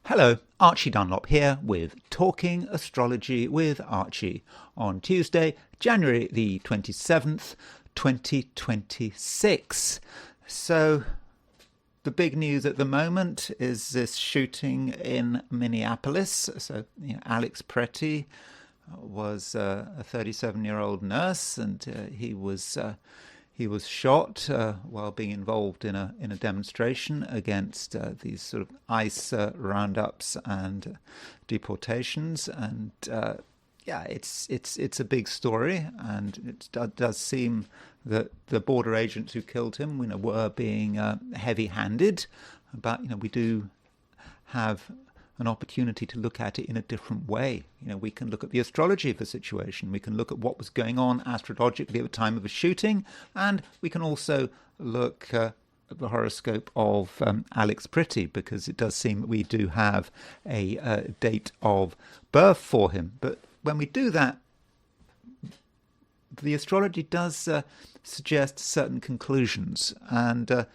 Hello, Archie Dunlop here with Talking Astrology with Archie on Tuesday, January the 27th, 2026. So, the big news at the moment is this shooting in Minneapolis. So, Alex Pretti was a 37-year-old nurse, and he was shot while being involved in a demonstration against these sort of ICE roundups and deportations, and it's a big story, and it does seem that the border agents who killed him, were being heavy-handed, but we do have an opportunity to look at it in a different way. We can look at the astrology of the situation. We can look at what was going on astrologically at the time of the shooting, and we can also look at the horoscope of Alex Pretti, because it does seem that we do have a date of birth for him. But when we do that, the astrology does suggest certain conclusions, and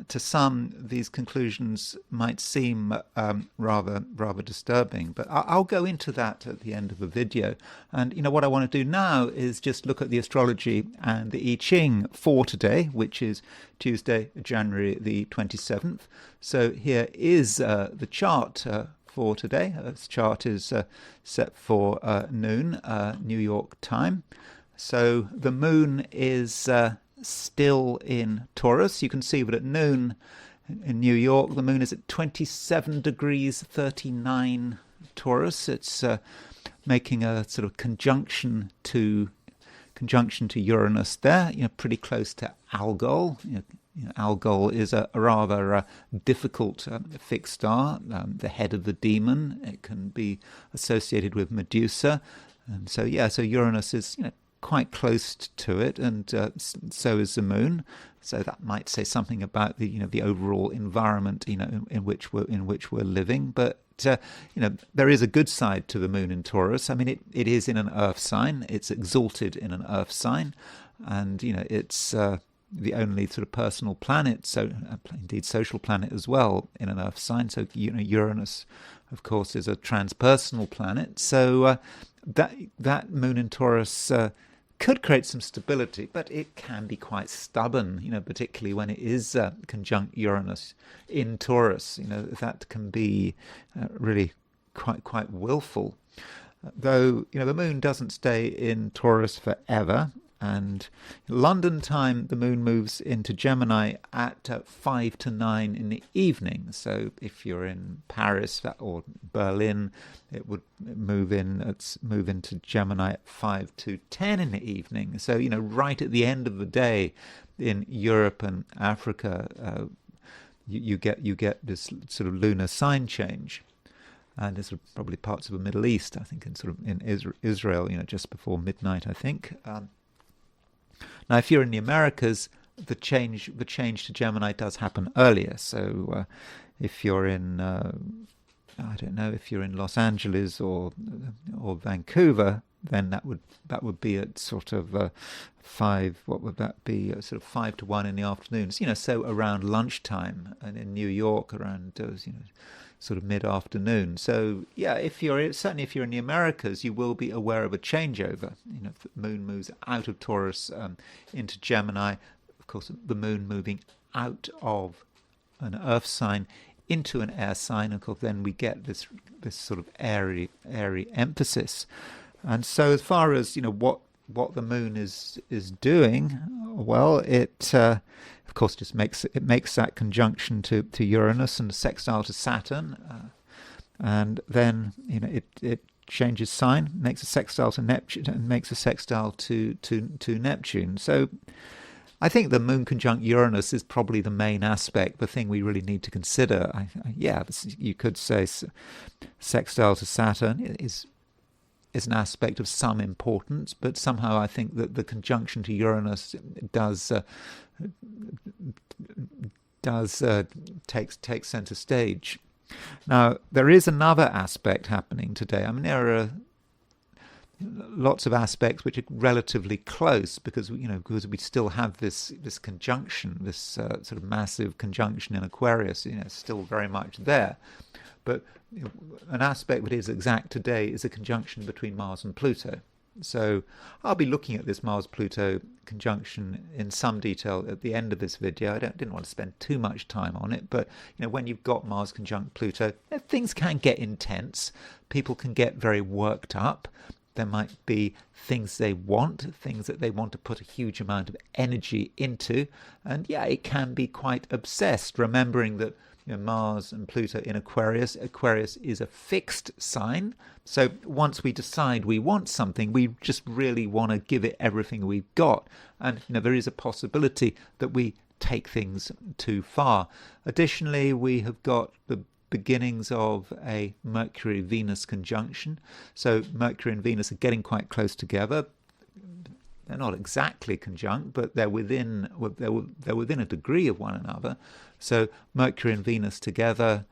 to some, these conclusions might seem rather disturbing, but I'll go into that at the end of the video. And what I want to do now is just look at the astrology and the I Ching for today, which is Tuesday, January the 27th. So here is the chart for today. This chart is set for noon, New York time. So the moon is still in Taurus. You can see that at noon in New York, the moon is at 27 degrees 39 Taurus. It's making a sort of conjunction to Uranus there, pretty close to Algol. Algol is a rather difficult fixed star, the head of the demon. It can be associated with Medusa, and so Uranus is quite close to it, and so is the moon. So that might say something about the overall environment in which we're living. But there is a good side to the moon in Taurus. I mean, it is in an earth sign. It's exalted in an earth sign, and it's the only sort of personal planet, so indeed social planet as well, in an earth sign. So Uranus, of course, is a transpersonal planet. So that moon in Taurus could create some stability, but it can be quite stubborn, particularly when it is conjunct Uranus in Taurus. That can be really quite willful. Though, the moon doesn't stay in Taurus forever. And London time, the moon moves into Gemini at 5 to 9 in the evening. So if you're in Paris or Berlin, it would move into Gemini at 5 to 10 in the evening. So, right at the end of the day in Europe and Africa, you get this sort of lunar sign change. And there's probably parts of the Middle East, I think, in Israel, just before midnight, I think. Now, if you're in the Americas, the change to Gemini does happen earlier. So, if you're in, I don't know, if you're in Los Angeles or Vancouver, then that would be at sort of 5. What would that be? Sort of 5 to 1 in the afternoon. So around lunchtime, and in New York around sort of mid-afternoon. So certainly if you're in the Americas, you will be aware of a changeover. If the moon moves out of Taurus into Gemini, of course, the moon moving out of an earth sign into an air sign, of course, then we get this sort of airy emphasis. And so as far as what the moon is doing, well, it of course just makes that conjunction to Uranus and a sextile to Saturn, and then it changes sign, makes a sextile to Neptune, and makes a sextile to Neptune. So I think the moon conjunct Uranus is probably the main aspect, the thing we really need to consider. You could say sextile to Saturn is an aspect of some importance, but somehow I think that the conjunction to Uranus does take center stage. Now, there is another aspect happening today. I mean, there are lots of aspects which are relatively close because we still have this conjunction, this sort of massive conjunction in Aquarius, still very much there. But an aspect that is exact today is a conjunction between Mars and Pluto. So I'll be looking at this Mars-Pluto conjunction in some detail at the end of this video. I didn't want to spend too much time on it, but when you've got Mars conjunct Pluto, things can get intense. People can get very worked up. There might be things they want, things that they want to put a huge amount of energy into, and it can be quite obsessed, remembering that Mars and Pluto in Aquarius. Aquarius is a fixed sign. So once we decide we want something, we just really want to give it everything we've got. And there is a possibility that we take things too far. Additionally, we have got the beginnings of a Mercury-Venus conjunction. So Mercury and Venus are getting quite close together. They're not exactly conjunct, but they're within a degree of one another. So Mercury and Venus together,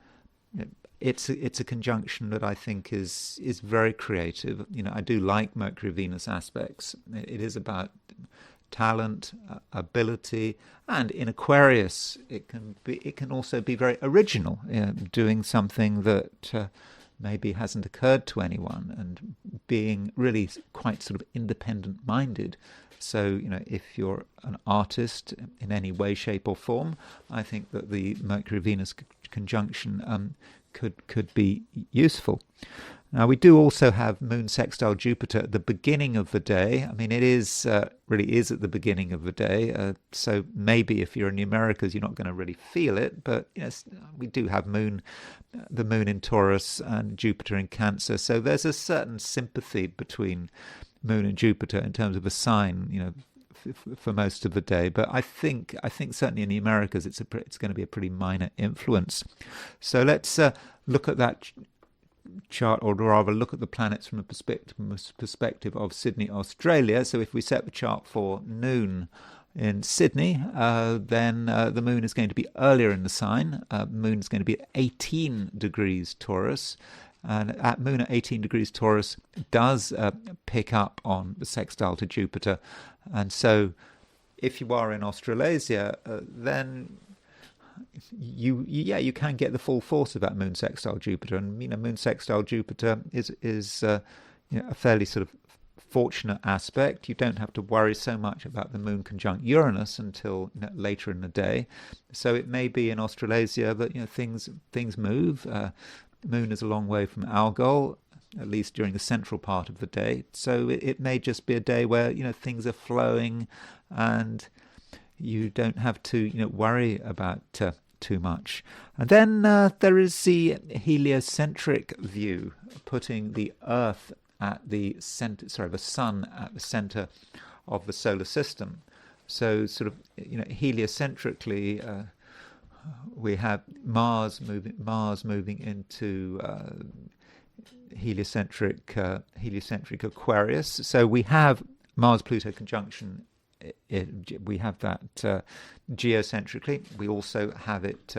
it's a conjunction that I think is very creative. I do like Mercury-Venus aspects. It is about talent, ability, and in Aquarius, it can also be very original, doing something that maybe hasn't occurred to anyone, and being really quite sort of independent-minded. So, if you're an artist in any way, shape, or form, I think that the Mercury-Venus conjunction could be useful. Now, we do also have Moon sextile Jupiter at the beginning of the day. I mean, it is really is at the beginning of the day. So maybe if you're in the Americas, you're not going to really feel it. But we do have the Moon in Taurus and Jupiter in Cancer. So there's a certain sympathy between Moon and Jupiter in terms of a sign, for most of the day. But I think certainly in the Americas, it's going to be a pretty minor influence. So let's look at that chart, or rather look at the planets from a perspective of Sydney, Australia. So if we set the chart for noon in Sydney, then the moon is going to be earlier in the sign. Moon is going to be at 18 degrees Taurus. And at moon at 18 degrees Taurus does pick up on the sextile to Jupiter. And so if you are in Australasia, then you can get the full force of that moon sextile Jupiter. And moon sextile Jupiter is a fairly sort of fortunate aspect. You don't have to worry so much about the moon conjunct Uranus until later in the day. So it may be in Australasia that things move. The moon is a long way from our goal, at least during the central part of the day. So it may just be a day where things are flowing, and you don't have to worry about too much. And then there is the heliocentric view, putting the Earth at the center, the Sun at the center of the solar system. So sort of heliocentrically, we have Mars moving into heliocentric Aquarius. So we have Mars-Pluto conjunction. We have that geocentrically. We also have it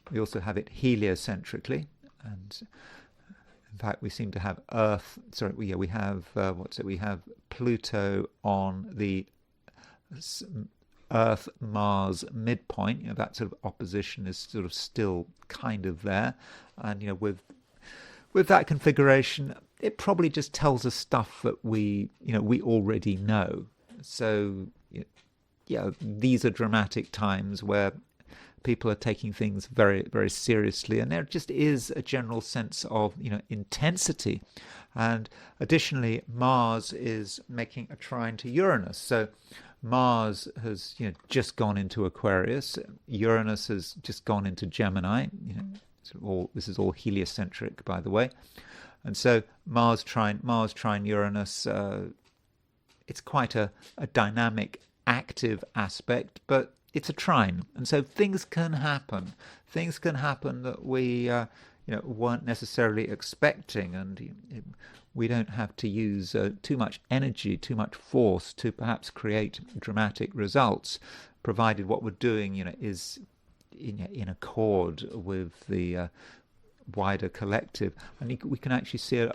heliocentrically, and in fact we seem to have Earth. Sorry, we have we have Pluto on the Earth-Mars midpoint. That sort of opposition is sort of still kind of there, and with that configuration, it probably just tells us stuff that we already know. So these are dramatic times where people are taking things very, very seriously, and there just is a general sense of intensity. And additionally, Mars is making a trine to Uranus. So Mars has just gone into Aquarius. Uranus has just gone into Gemini. This is all heliocentric, by the way. And so Mars trine Uranus. It's quite a dynamic, active aspect, but it's a trine, and so things can happen. Things can happen that we weren't necessarily expecting, and we don't have to use too much energy, too much force to perhaps create dramatic results, provided what we're doing is in accord with the wider collective. And we can actually see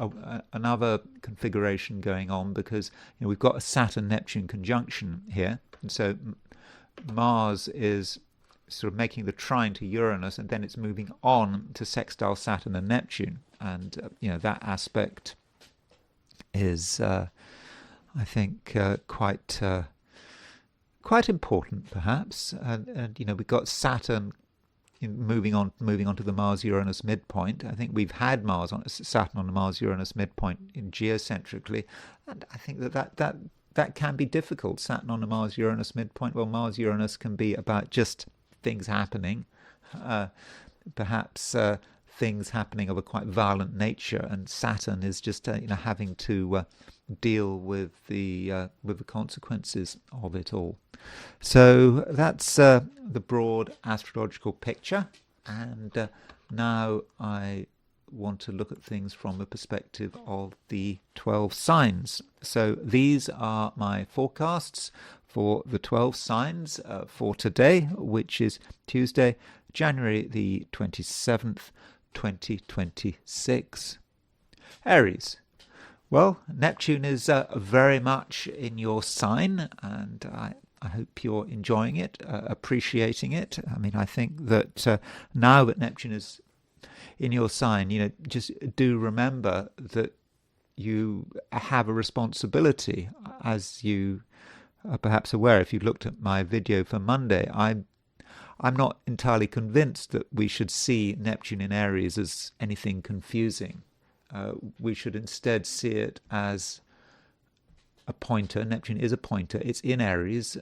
another configuration going on, because we've got a Saturn-Neptune conjunction here, and so Mars is sort of making the trine to Uranus, and then it's moving on to sextile Saturn and Neptune, and that aspect is, I think, quite important, perhaps. And we've got Saturn moving on to the Mars-Uranus midpoint. I think we've had Saturn on the Mars-Uranus midpoint in geocentrically, and I think that can be difficult. Saturn on the Mars-Uranus midpoint. Well, Mars-Uranus can be about just things happening, perhaps things happening of a quite violent nature, and Saturn is just having to deal with the consequences of it all. So that's the broad astrological picture, and now I want to look at things from a perspective of the 12 signs. So these are my forecasts for the 12 signs for today, which is Tuesday, January the 27th, 2026. Aries. Well, Neptune is very much in your sign, and I hope you're enjoying it, appreciating it. I mean, I think that now that Neptune is in your sign, just do remember that you have a responsibility, as you are perhaps aware if you looked at my video for Monday. I'm not entirely convinced that we should see Neptune in Aries as anything confusing. We should instead see it as a pointer. Neptune is a pointer. It's in Aries.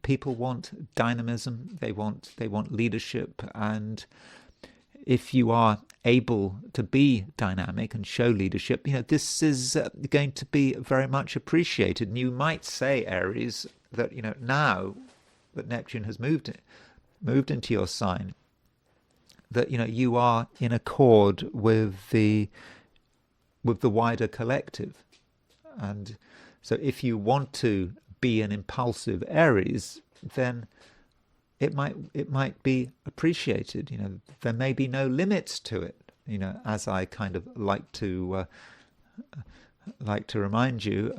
People want dynamism. They want leadership, and if you are able to be dynamic and show leadership, this is going to be very much appreciated. And you might say, Aries, that now that Neptune has moved into your sign, that you are in accord with the wider collective. And so if you want to be an impulsive Aries, then it might be appreciated. There may be no limits to it, as I kind of like to remind you.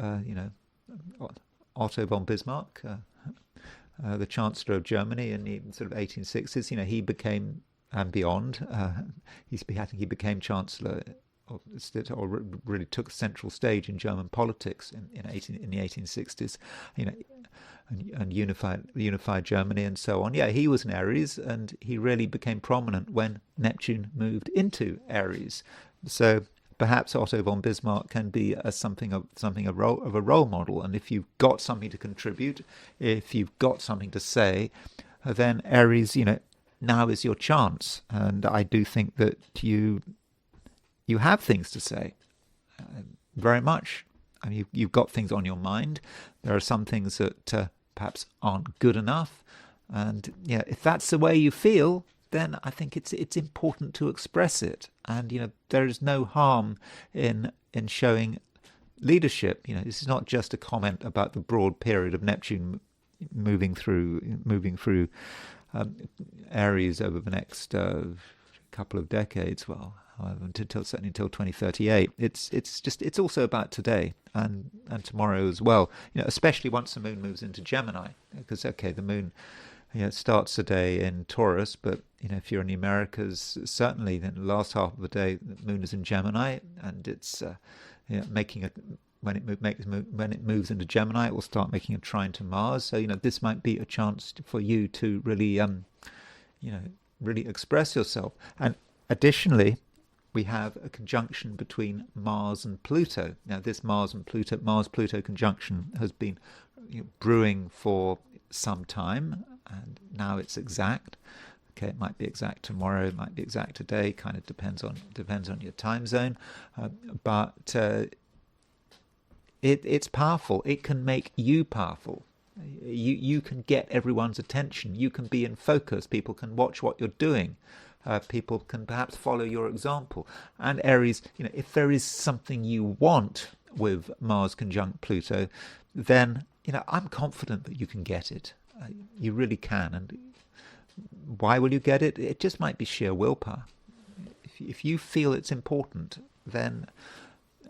Otto von Bismarck, the Chancellor of Germany in the sort of 1860s, he became, and beyond, I think he became Chancellor, or really took central stage in German politics in the 1860s, and unified Germany and so on. Yeah, he was an Aries, and he really became prominent when Neptune moved into Aries. So perhaps Otto von Bismarck can be something of a role model. And if you've got something to contribute, if you've got something to say, then Aries, now is your chance. And I do think that you have things to say, very much. I mean, you've got things on your mind. There are some things that perhaps aren't good enough, and if that's the way you feel, then I think it's important to express it. And there is no harm in showing leadership. This is not just a comment about the broad period of Neptune moving through Aries over the next couple of decades. Well, certainly until 2038. It's also about today and tomorrow as well. Especially once the moon moves into Gemini, because the moon starts the day in Taurus, but if you're in the Americas, certainly then the last half of the day the moon is in Gemini, and it's making when it moves into Gemini, it will start making a trine to Mars. So this might be a chance for you to really really express yourself. And additionally, we have a conjunction between Mars and Pluto. Now, this Mars-Pluto conjunction has been brewing for some time, and now it's exact. Okay, it might be exact tomorrow, it might be exact today. Kind of depends on your time zone, but it's powerful. It can make you powerful. You can get everyone's attention. You can be in focus. People can watch what you're doing. People can perhaps follow your example. And Aries, if there is something you want with Mars conjunct Pluto, then I'm confident that you can get it. You really can. And why will you get it? It just might be sheer willpower. If you feel it's important, then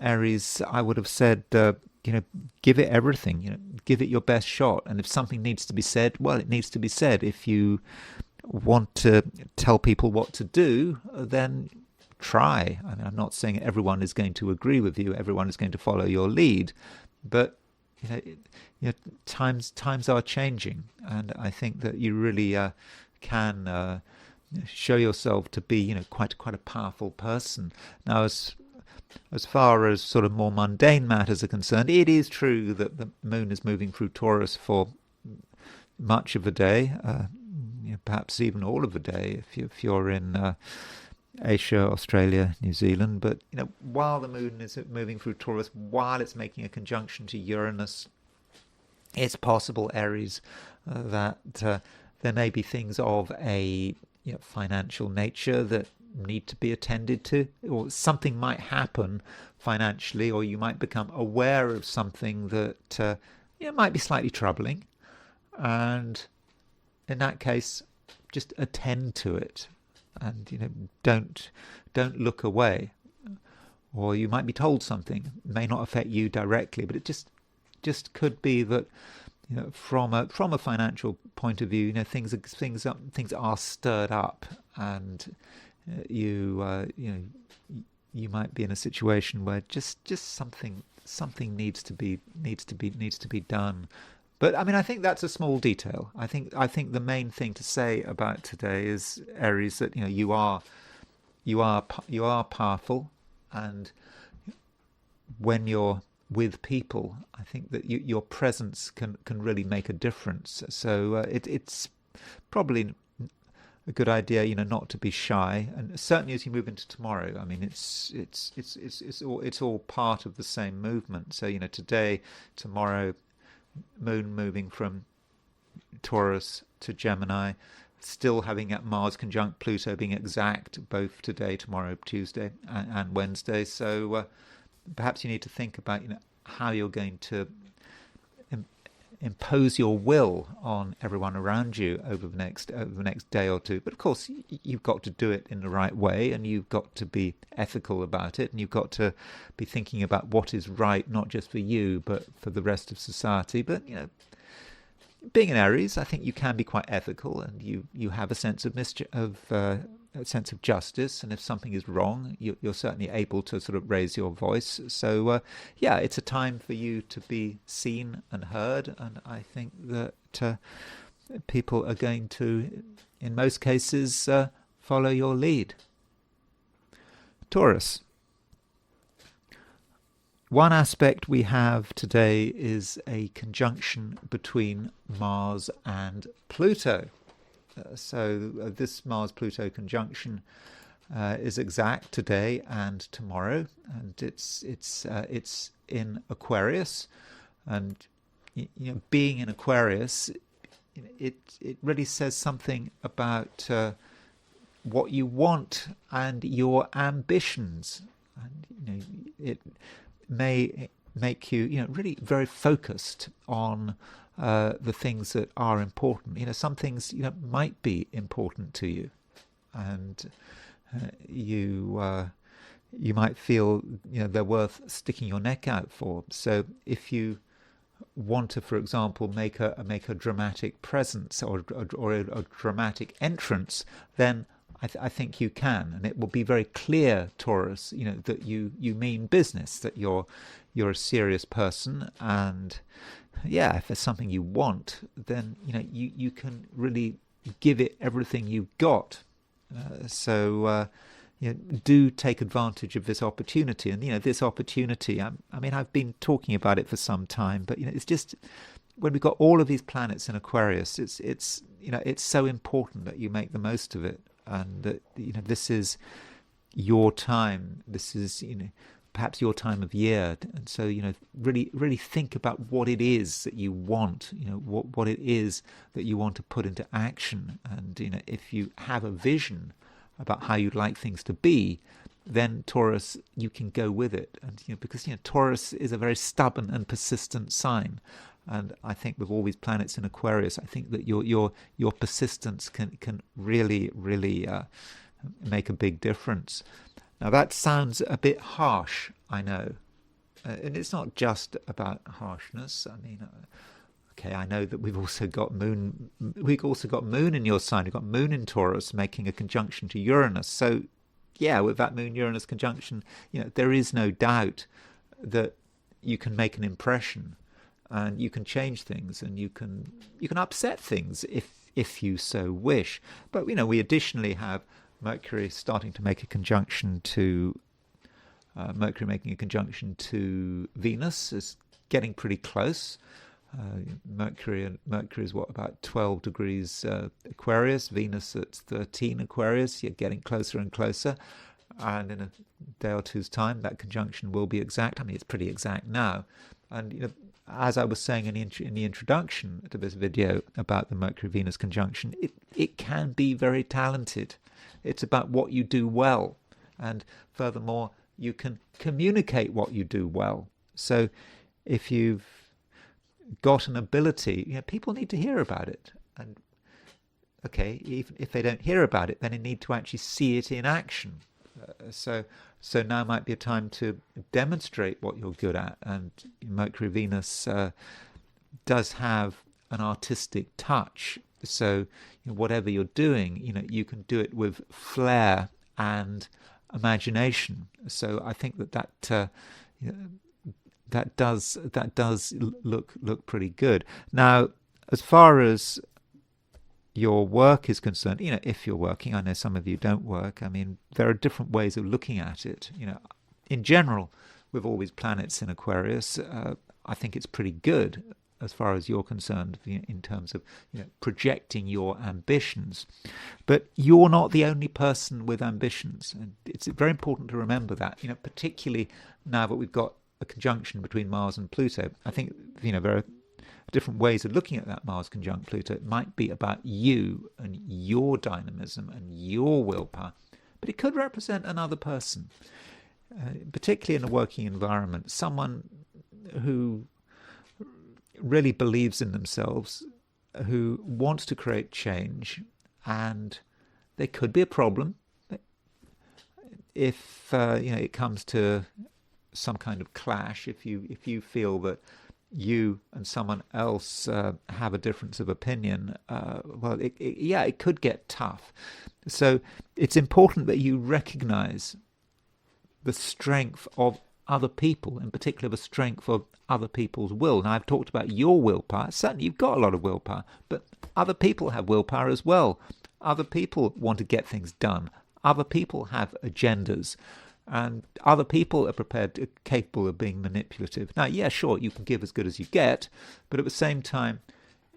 Aries, I would have said, give it everything. Give it your best shot. And if something needs to be said, well, it needs to be said. If you want to tell people what to do, then try. I mean, I'm not saying everyone is going to agree with you, everyone is going to follow your lead, but times are changing, and I think that you really can show yourself to be quite a powerful person. Now, as far as sort of more mundane matters are concerned, it is true that the moon is moving through Taurus for much of the day, perhaps even all of the day if you're in Asia, Australia, New Zealand. But while the moon is moving through Taurus, while it's making a conjunction to Uranus, it's possible, Aries, that there may be things of a financial nature that need to be attended to, or something might happen financially, or you might become aware of something that might be slightly troubling, and in that case, just attend to it, and don't look away. Or you might be told something, it may not affect you directly, but it just could be that from a financial point of view, things are stirred up, and you might be in a situation where just something needs to be done. But I mean, I think that's a small detail. I think the main thing to say about today is, Aries, that you are powerful, and when you're with people, I think that your presence can really make a difference. So it's probably a good idea, not to be shy, and certainly as you move into tomorrow. I mean, it's all part of the same movement. So today, tomorrow, moon moving from Taurus to Gemini, still having at Mars conjunct Pluto, being exact both today, tomorrow, Tuesday, and Wednesday. So perhaps you need to think about how you're going to impose your will on everyone around you over the next day or two. But of course, you've got to do it in the right way, and you've got to be ethical about it, and you've got to be thinking about what is right, not just for you, but for the rest of society. But being an Aries, I think you can be quite ethical, and you have a sense of a sense of justice, and if something is wrong, you're certainly able to sort of raise your voice. So it's a time for you to be seen and heard, and I think that people are going to, in most cases, follow your lead. Taurus. One aspect we have today is a conjunction between Mars and Pluto. So this Mars-Pluto conjunction is exact today and tomorrow, and it's in Aquarius. And being in Aquarius, it really says something about what you want and your ambitions, and it may make you really very focused on the things that are important. Some things might be important to you, and you might feel they're worth sticking your neck out for. So if you want to, for example, make a dramatic presence or a dramatic entrance, then I think you can, and it will be very clear, Taurus, that you mean business, that you're a serious person, and if there's something you want, then you can really give it everything you've got. So do take advantage of this opportunity, and this opportunity. I mean, I've been talking about it for some time, but it's just when we've got all of these planets in Aquarius, it's so important that you make the most of it, and that this is your time. This is perhaps your time of year, and so really think about what it is that you want. What it is that you want to put into action, and if you have a vision about how you'd like things to be, then Taurus, you can go with it, and because Taurus is a very stubborn and persistent sign. And I think with all these planets in Aquarius, I think that your persistence can really make a big difference. Now that sounds a bit harsh, I know, and it's not just about harshness. I mean, Okay, I know that we've also got Moon. We've also got Moon in your sign. We've got Moon in Taurus making a conjunction to Uranus. So, yeah, with that Moon-Uranus conjunction, there is no doubt that you can make an impression, and you can change things, and you can upset things if you so wish. But we additionally have Mercury starting to make a conjunction to Mercury making a conjunction to Venus is getting pretty close. Mercury is about 12 degrees Aquarius, Venus at 13 Aquarius. You're getting closer and closer, and in a day or two's time that conjunction will be exact. I mean, it's pretty exact now. And as I was saying in the introduction to this video about the Mercury-Venus conjunction, it can be very talented. It's about what you do well, and furthermore, you can communicate what you do well. So if you've got an ability, people need to hear about it. And okay, even if they don't hear about it, then they need to actually see it in action. So now might be a time to demonstrate what you're good at. And Mercury Venus does have an artistic touch. So whatever you're doing, you can do it with flair and imagination. So I think that does look pretty good. Now, as far as your work is concerned, if you're working, I know some of you don't work. I mean, there are different ways of looking at it. In general, with all these planets in Aquarius, I think it's pretty good as far as you're concerned in terms of projecting your ambitions. But you're not the only person with ambitions, and it's very important to remember that. Particularly now that we've got a conjunction between Mars and Pluto. I think there are different ways of looking at that Mars conjunct Pluto. It might be about you and your dynamism and your willpower, but it could represent another person, particularly in a working environment, someone who really believes in themselves, who wants to create change, and there could be a problem if it comes to some kind of clash. If you feel that you and someone else have a difference of opinion, well, it could get tough. So it's important that you recognize the strength of other people, in particular the strength of other people's will. Now, I've talked about your willpower. Certainly you've got a lot of willpower, but other people have willpower as well. Other people want to get things done. Other people have agendas. And other people are capable of being manipulative. Now, yeah, sure, you can give as good as you get, but at the same time,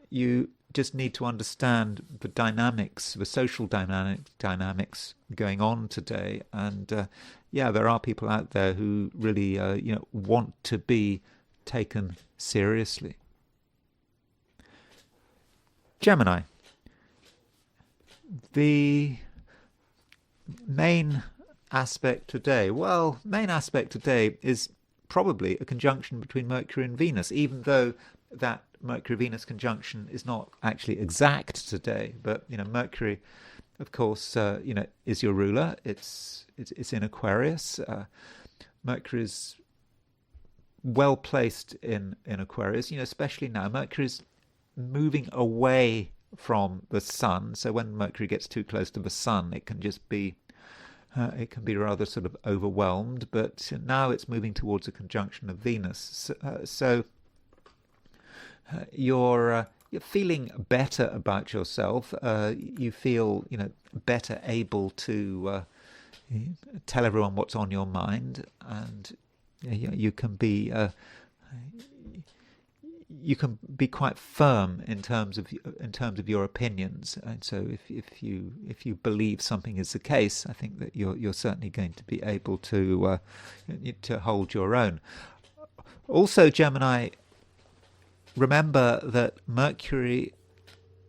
you just need to understand the dynamics, the social dynamics going on today. And there are people out there who really, want to be taken seriously. Gemini. The main aspect today is probably a conjunction between Mercury and Venus, even though that Mercury-Venus conjunction is not actually exact today. But Mercury, of course, is your ruler. It's in Aquarius. Mercury is well placed in Aquarius. Especially now, Mercury is moving away from the Sun. So when Mercury gets too close to the Sun, it can just be rather sort of overwhelmed, but now it's moving towards a conjunction of Venus. So you're feeling better about yourself. You feel better able to tell everyone what's on your mind, and you can be quite firm in terms of your opinions. And so if you believe something is the case, I think that you're certainly going to be able to hold your own. Also, Gemini, remember that Mercury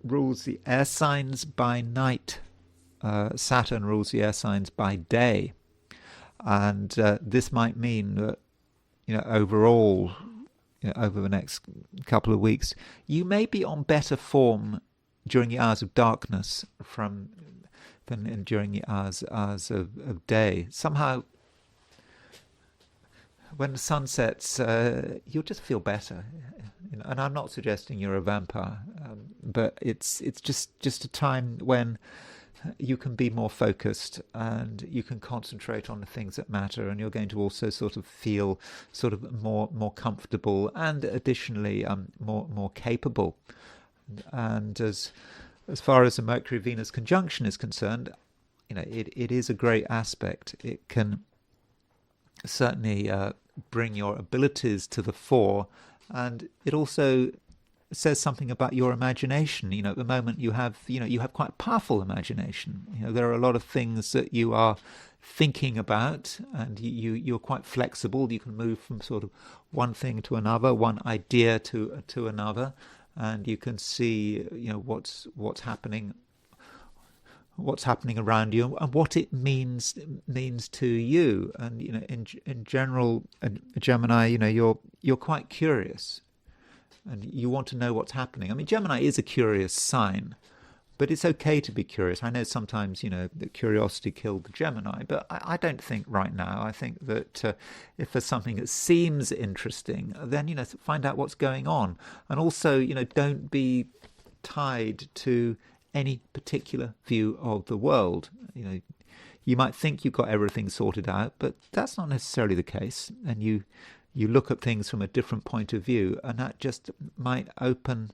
rules the air signs by night. Saturn rules the air signs by day, and this might mean that overall, over the next couple of weeks, you may be on better form during the hours of darkness than during the hours of day. Somehow, when the sun sets, you'll just feel better. And I'm not suggesting you're a vampire, but it's just a time when you can be more focused and you can concentrate on the things that matter, and you're going to also sort of feel sort of more comfortable, and additionally more capable. And as far as the Mercury Venus conjunction is concerned, it is a great aspect. It can certainly bring your abilities to the fore, and it also says something about your imagination. At the moment you have quite a powerful imagination. There are a lot of things that you are thinking about, and you're quite flexible. You can move from sort of one thing to another, one idea to another, and you can see what's happening around you and what it means to you. And in general, Gemini, you're quite curious, and you want to know what's happening. I mean, Gemini is a curious sign, but it's okay to be curious. I know sometimes that curiosity killed the Gemini, but I don't think right now. I think that if there's something that seems interesting, then find out what's going on, and also don't be tied to any particular view of the world. You might think you've got everything sorted out, but that's not necessarily the case, and you look at things from a different point of view, and that just might open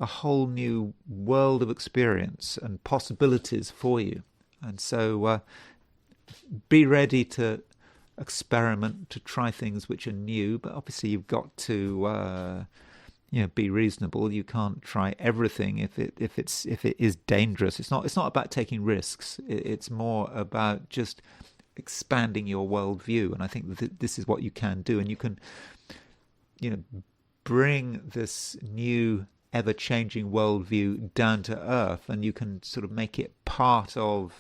a whole new world of experience and possibilities for you. And so be ready to experiment, to try things which are new, but obviously you've got to be reasonable. You can't try everything if it is dangerous. It's not about taking risks. It's more about just expanding your worldview, and I think that this is what you can do, and you can bring this new ever-changing worldview down to earth, and you can sort of make it part of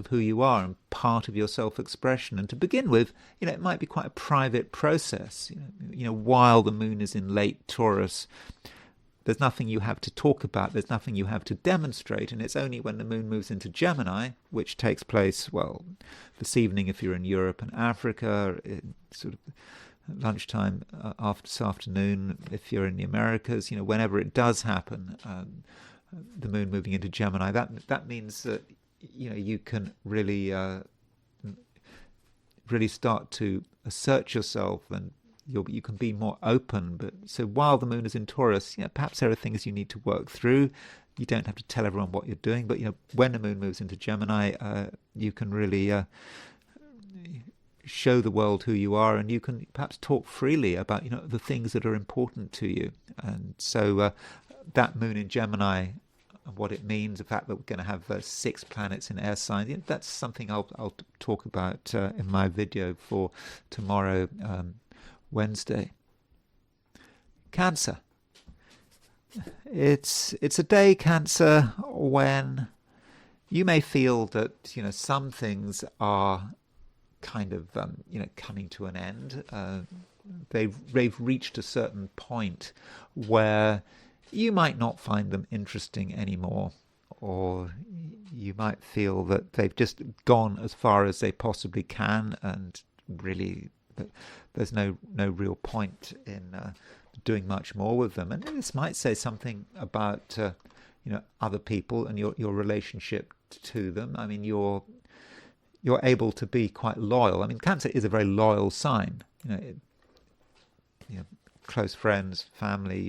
who you are and part of your self-expression. And to begin with, it might be quite a private process. While the moon is in late Taurus, there's nothing you have to talk about, there's nothing you have to demonstrate, and it's only when the moon moves into Gemini, which takes place, well, this evening if you're in Europe and Africa, sort of lunchtime this afternoon if you're in the Americas, whenever it does happen, the moon moving into Gemini, that means that you can really start to assert yourself, and you can be more open. But so while the moon is in Taurus, perhaps there are things you need to work through. You don't have to tell everyone what you're doing, but when the moon moves into Gemini, you can really show the world who you are, and you can perhaps talk freely about the things that are important to you. And so that moon in Gemini and what it means, the fact that we're going to have 6 planets in air signs, that's something I'll talk about in my video for tomorrow, Wednesday. Cancer. It's a day, Cancer, when you may feel that some things are kind of coming to an end. They've reached a certain point where you might not find them interesting anymore, or you might feel that they've just gone as far as they possibly can, and really there's no real point in doing much more with them. And this might say something about other people and your relationship to them. I mean, you're able to be quite loyal. I mean, Cancer is a very loyal sign. Close friends, family,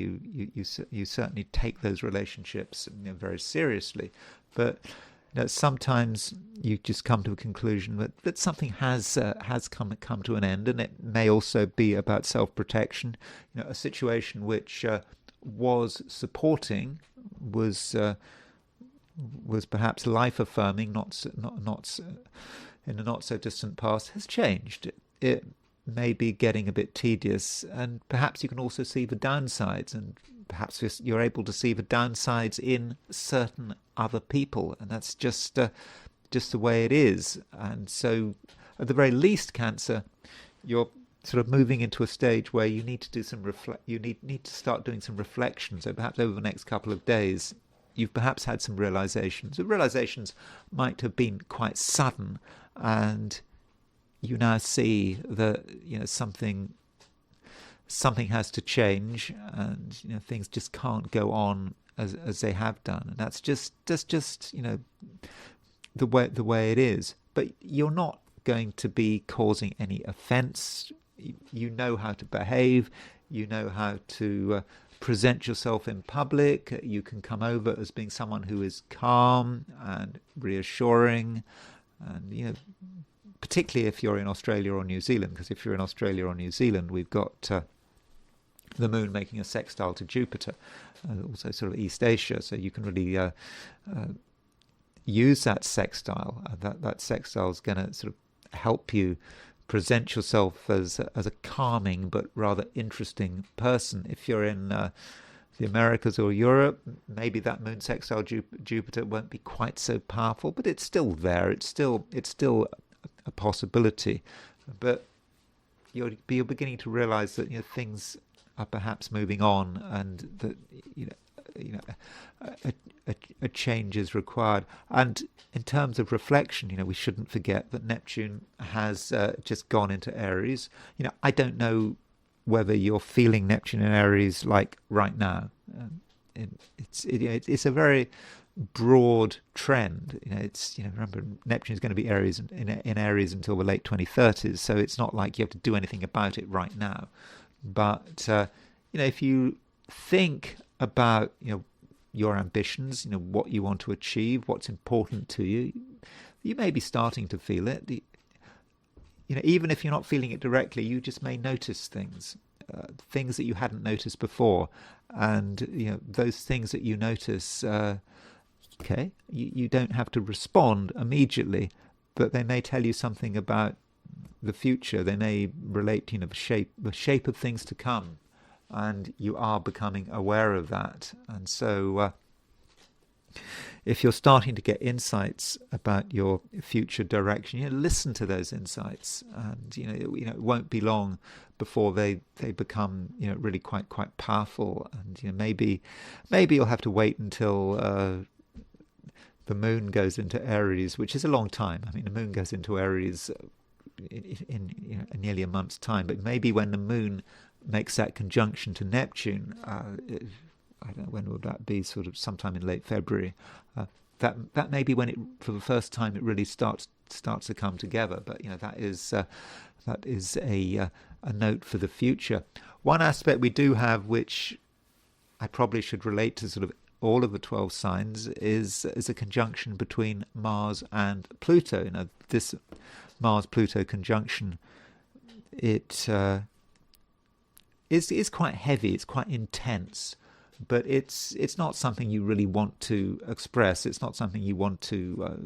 you certainly take those relationships very seriously. But sometimes you just come to a conclusion that something has come to an end, and it may also be about self-protection. A situation which was supporting, was perhaps life-affirming, not in the not so distant past, has changed. It may be getting a bit tedious, and perhaps you can also see the downsides, and perhaps you're able to see the downsides in certain other people, and that's just the way it is. And so, at the very least, Cancer, you're sort of moving into a stage where you need to do some you need to start doing some reflection. So perhaps over the next couple of days, you've perhaps had some realizations. The realizations might have been quite sudden, and you now see that something something has to change, and things just can't go on as they have done, and that's just the way it is. But you're not going to be causing any offence. You know how to behave. You know how to present yourself in public. You can come over as being someone who is calm and reassuring, and particularly if you're in Australia or New Zealand, because if you're in Australia or New Zealand, we've got the moon making a sextile to Jupiter, also sort of East Asia, so you can really use that sextile. That sextile is going to sort of help you present yourself as a calming but rather interesting person. If you're in the Americas or Europe, maybe that moon sextile Jupiter won't be quite so powerful, but it's still there. It's still a possibility. But you're beginning to realize that things are perhaps moving on, and that a change is required. And in terms of reflection, we shouldn't forget that Neptune has just gone into Aries. I don't know whether you're feeling Neptune in Aries like right now. It's a very broad trend. Remember, Neptune is going to be in Aries until the late 2030s, so it's not like you have to do anything about it right now. But if you think about your ambitions, what you want to achieve, what's important to you, you may be starting to feel it. Even if you're not feeling it directly, you just may notice things that you hadn't noticed before, and those things that you notice. Okay, you don't have to respond immediately, but they may tell you something about the future. They may relate to the shape of things to come, and you are becoming aware of that. And so if you're starting to get insights about your future direction, listen to those insights, and it won't be long before they become really quite powerful. And maybe you'll have to wait until the moon goes into Aries, which is a long time. I mean, the moon goes into Aries in nearly a month's time, but maybe when the moon makes that conjunction to Neptune, I don't know, when would that be? Sort of sometime in late February. That may be when it, for the first time, it really starts to come together. But that is a note for the future. One aspect we do have, which I probably should relate to sort of all of the 12 signs, is a conjunction between Mars and Pluto. This Mars-Pluto conjunction, it is quite heavy, it's quite intense, but it's not something you really want to express. It's not something you want to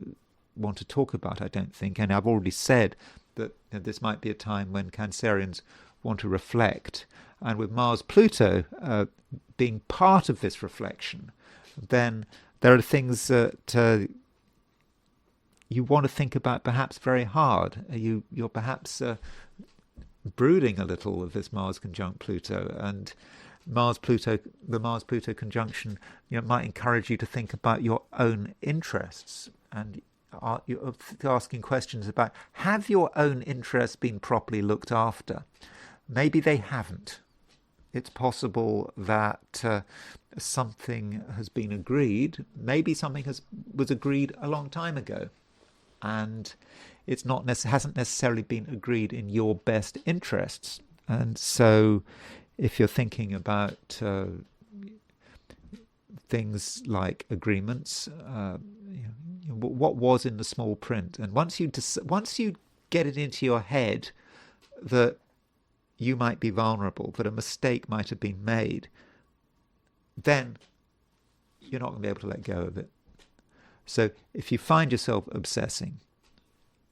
talk about, I don't think. And I've already said that this might be a time when Cancerians want to reflect. And with Mars-Pluto being part of this reflection, then there are things that you want to think about perhaps very hard. You're perhaps brooding a little of this Mars conjunct Pluto, and the Mars-Pluto conjunction might encourage you to think about your own interests, and you're asking questions about, have your own interests been properly looked after? Maybe they haven't. It's possible that something has been agreed. Maybe something was agreed a long time ago, and it's hasn't necessarily been agreed in your best interests. And so, if you're thinking about things like agreements, what was in the small print, and once you get it into your head that you might be vulnerable, that a mistake might have been made, then you're not going to be able to let go of it. So if you find yourself obsessing,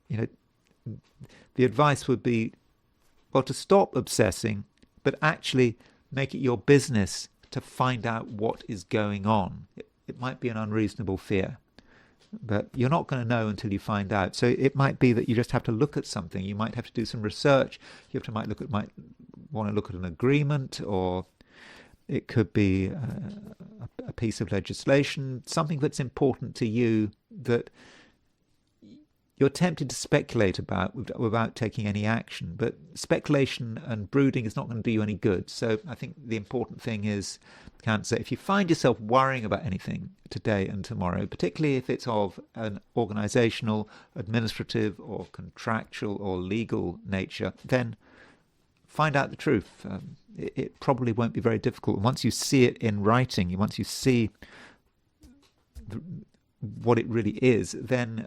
the advice would be, well, to stop obsessing, but actually make it your business to find out what is going on. It might be an unreasonable fear, but you're not going to know until you find out. So it might be that you just have to look at something. You might have to do some research. You might want to look at an agreement, or it could be a piece of legislation, something that's important to you that you're tempted to speculate about without taking any action. But speculation and brooding is not going to do you any good. So I think the important thing is, Cancer, if you find yourself worrying about anything today and tomorrow, particularly if it's of an organizational, administrative, or contractual or legal nature, then find out the truth. It probably won't be very difficult. Once you see it in writing, once you see what it really is, then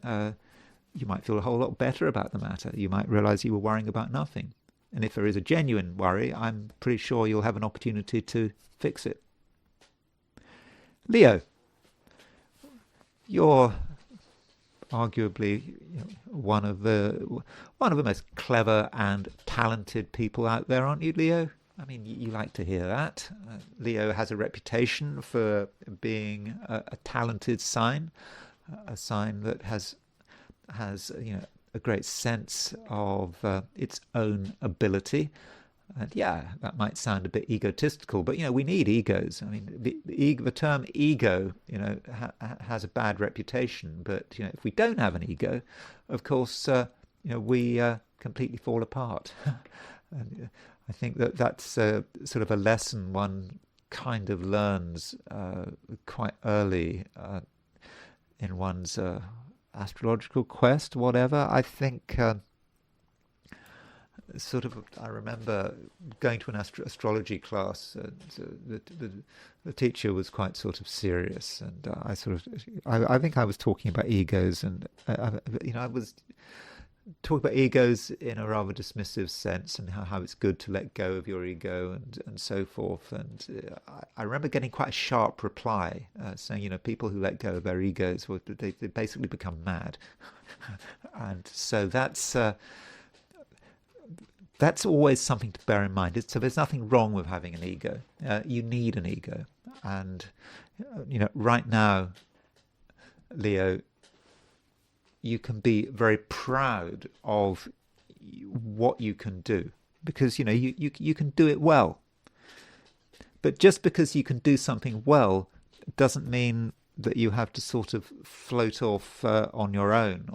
you might feel a whole lot better about the matter. You might realize you were worrying about nothing. And if there is a genuine worry, I'm pretty sure you'll have an opportunity to fix it. Leo, you're arguably one of the most clever and talented people out there, aren't you, Leo? I mean, you like to hear that. Leo has a reputation for being a talented sign, a sign that has a great sense of its own ability. And yeah, that might sound a bit egotistical, but we need egos. I mean, the term ego, has a bad reputation. But if we don't have an ego, of course, we completely fall apart. And I think that's sort of a lesson one kind of learns quite early in one's astrological quest, whatever. I think I remember going to an astrology class. The teacher was quite sort of serious, and I think I was talking about egos, and I was talking about egos in a rather dismissive sense, and how it's good to let go of your ego and so forth. And I remember getting quite a sharp reply saying, people who let go of their egos, they basically become mad. And so that's always something to bear in mind. So there's nothing wrong with having an ego. You need an ego. And, right now, Leo, you can be very proud of what you can do, because, you can do it well. But just because you can do something well doesn't mean that you have to sort of float off on your own,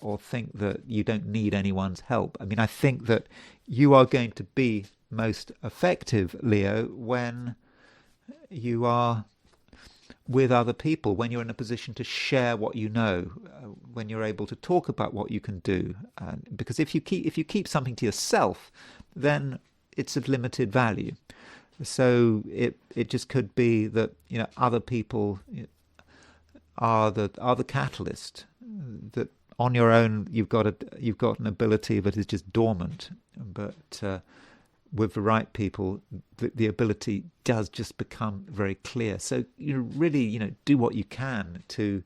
or think that you don't need anyone's help. I mean, I think that you are going to be most effective, Leo, when you are with other people, when you're in a position to share what you know, when you're able to talk about what you can do. Because if you keep something to yourself, then it's of limited value. So it just could be that other people are the catalyst. That on your own you've got an ability that is just dormant, but with the right people, the ability does just become very clear. So you really do what you can to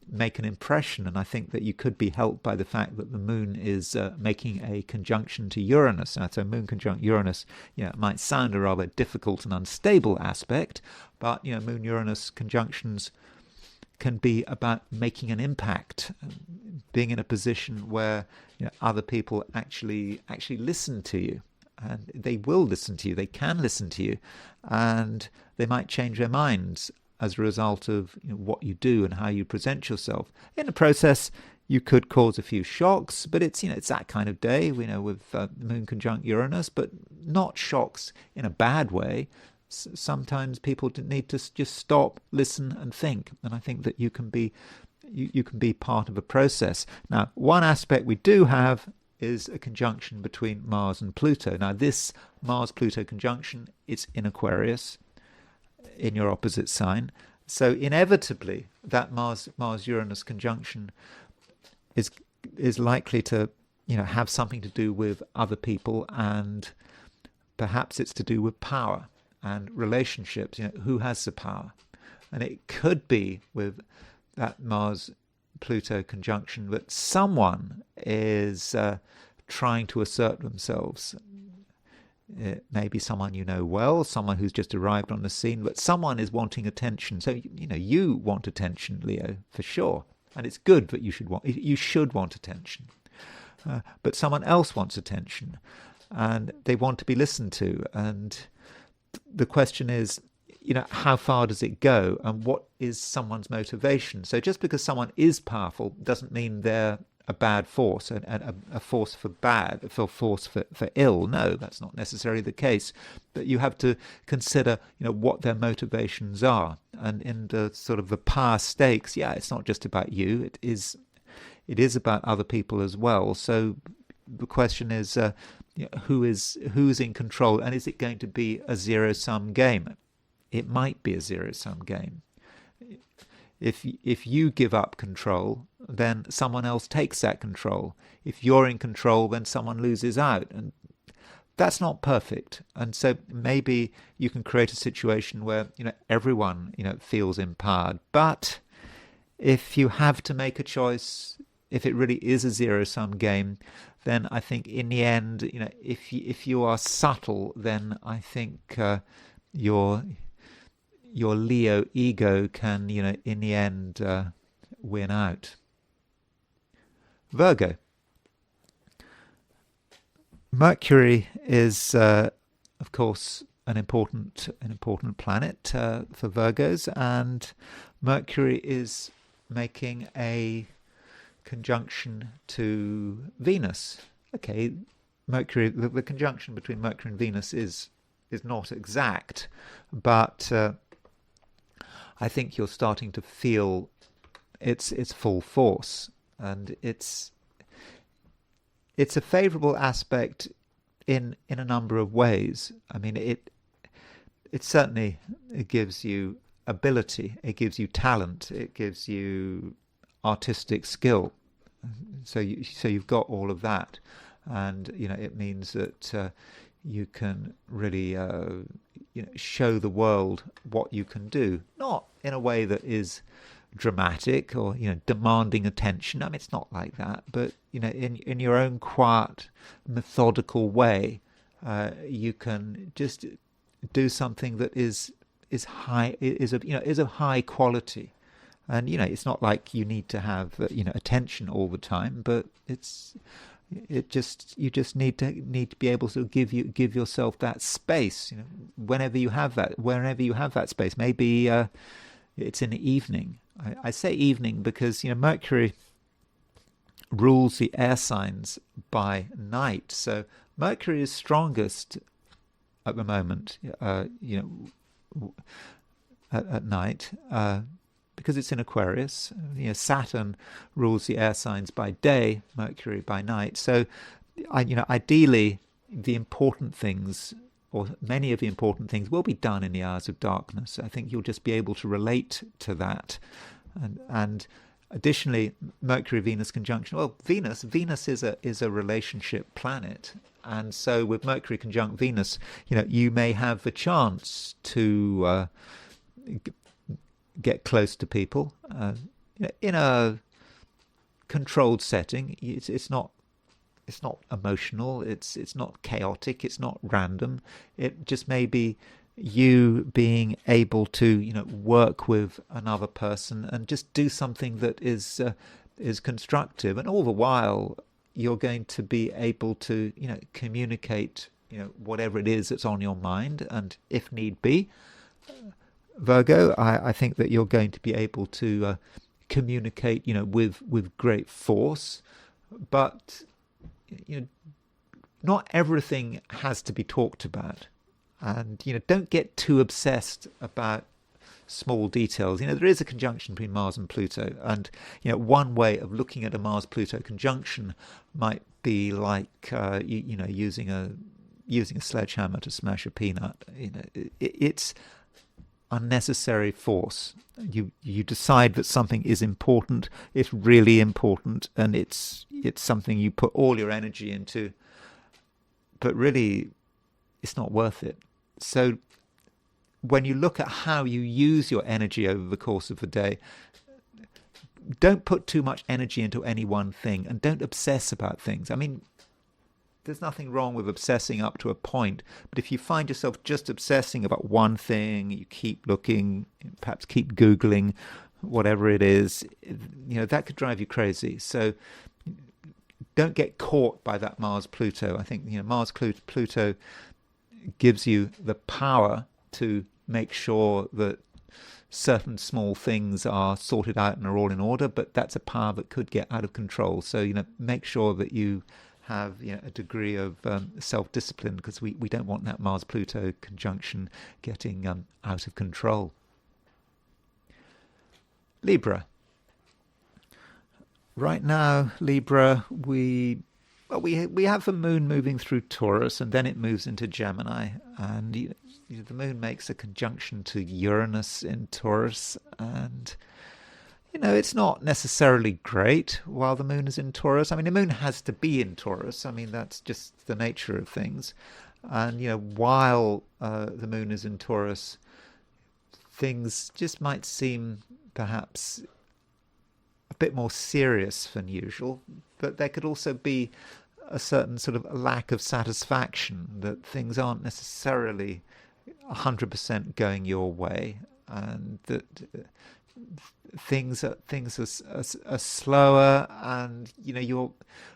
make an impression. And I think that you could be helped by the fact that the moon is making a conjunction to Uranus. Now, so moon conjunct Uranus, it might sound a rather difficult and unstable aspect, but moon Uranus conjunctions can be about making an impact, being in a position where other people actually listen to you, and they will listen to you. They can listen to you, and they might change their minds as a result of what you do and how you present yourself. In the process, you could cause a few shocks, but it's it's that kind of day, with moon conjunct Uranus, but not shocks in a bad way. Sometimes people need to just stop, listen, and think. And I think that you can be part of a process. Now, one aspect we do have is a conjunction between Mars and Pluto. Now, this Mars-Pluto conjunction, it's in Aquarius, in your opposite sign. So inevitably, that Mars-Uranus conjunction is likely to have something to do with other people, and perhaps it's to do with power and relationships. Who has the power? And it could be with that Mars-Pluto conjunction that someone is trying to assert themselves. It may be someone well, someone who's just arrived on the scene, but someone is wanting attention. So you want attention, Leo, for sure, and it's good that you should want attention. But someone else wants attention, and they want to be listened to. And the question is, how far does it go, and what is someone's motivation? So just because someone is powerful doesn't mean they're a bad force, a force for bad, for force for ill. No, that's not necessarily the case. But you have to consider, what their motivations are. And in the sort of the power stakes, it's not just about you. It is about other people as well. So the question is, who's in control, and is it going to be a zero-sum game? It might be a zero-sum game. If you give up control, then someone else takes that control. If you're in control, then someone loses out, and that's not perfect. And so maybe you can create a situation where everyone feels empowered. But if you have to make a choice, if it really is a zero-sum game, then I think in the end, if you are subtle, then I think your Leo ego can, in the end, win out. Virgo. Mercury is, of course, an important planet for Virgos, and Mercury is making a conjunction to Venus. Okay, Mercury, the conjunction between Mercury and Venus is not exact, but I think you're starting to feel its full force, and it's a favourable aspect in a number of ways. I mean, it certainly gives you ability, it gives you talent, it gives you artistic skill. So you've got all of that, and it means that you can really show the world what you can do, not in a way that is dramatic or demanding attention. I mean, it's not like that, but in your own quiet, methodical way, you can just do something that is of high quality. And it's not like you need to have attention all the time, but you just need to be able to give yourself that space. Whenever you have that space. Maybe it's in the evening. I say evening because Mercury rules the air signs by night, so Mercury is strongest at the moment. At night. Because it's in Aquarius. Saturn rules the air signs by day, Mercury by night. So, ideally, the important things, or many of the important things, will be done in the hours of darkness. I think you'll just be able to relate to that. And additionally, Mercury-Venus conjunction. Well, Venus is a relationship planet. And so with Mercury conjunct Venus, you may have the chance to get close to people in a controlled setting. It's not emotional. It's not chaotic. It's not random. It just may be you being able to work with another person and just do something that is constructive, and all the while you're going to be able to communicate whatever it is that's on your mind, and if need be, Virgo, I think that you're going to be able to communicate, with great force, but not everything has to be talked about, and don't get too obsessed about small details. There is a conjunction between Mars and Pluto, and one way of looking at a Mars-Pluto conjunction might be like using a sledgehammer to smash a peanut. It's unnecessary force. You decide that something is important, it's really important, and it's something you put all your energy into, but really it's not worth it. So when you look at how you use your energy over the course of the day, don't put too much energy into any one thing, and don't obsess about things. I mean, there's nothing wrong with obsessing up to a point, but if you find yourself just obsessing about one thing, you keep looking, perhaps keep Googling, whatever it is, that could drive you crazy. So don't get caught by that Mars-Pluto. I think Mars-Pluto gives you the power to make sure that certain small things are sorted out and are all in order, but that's a power that could get out of control. So, make sure that you have a degree of self-discipline, because we don't want that Mars-Pluto conjunction getting out of control. Libra. Right now, Libra, we have the moon moving through Taurus, and then it moves into Gemini, and the moon makes a conjunction to Uranus in Taurus, and it's not necessarily great while the moon is in Taurus. I mean, the moon has to be in Taurus. I mean, that's just the nature of things. And, while the moon is in Taurus, things just might seem perhaps a bit more serious than usual, but there could also be a certain sort of lack of satisfaction, that things aren't necessarily 100% going your way, and that things are slower, and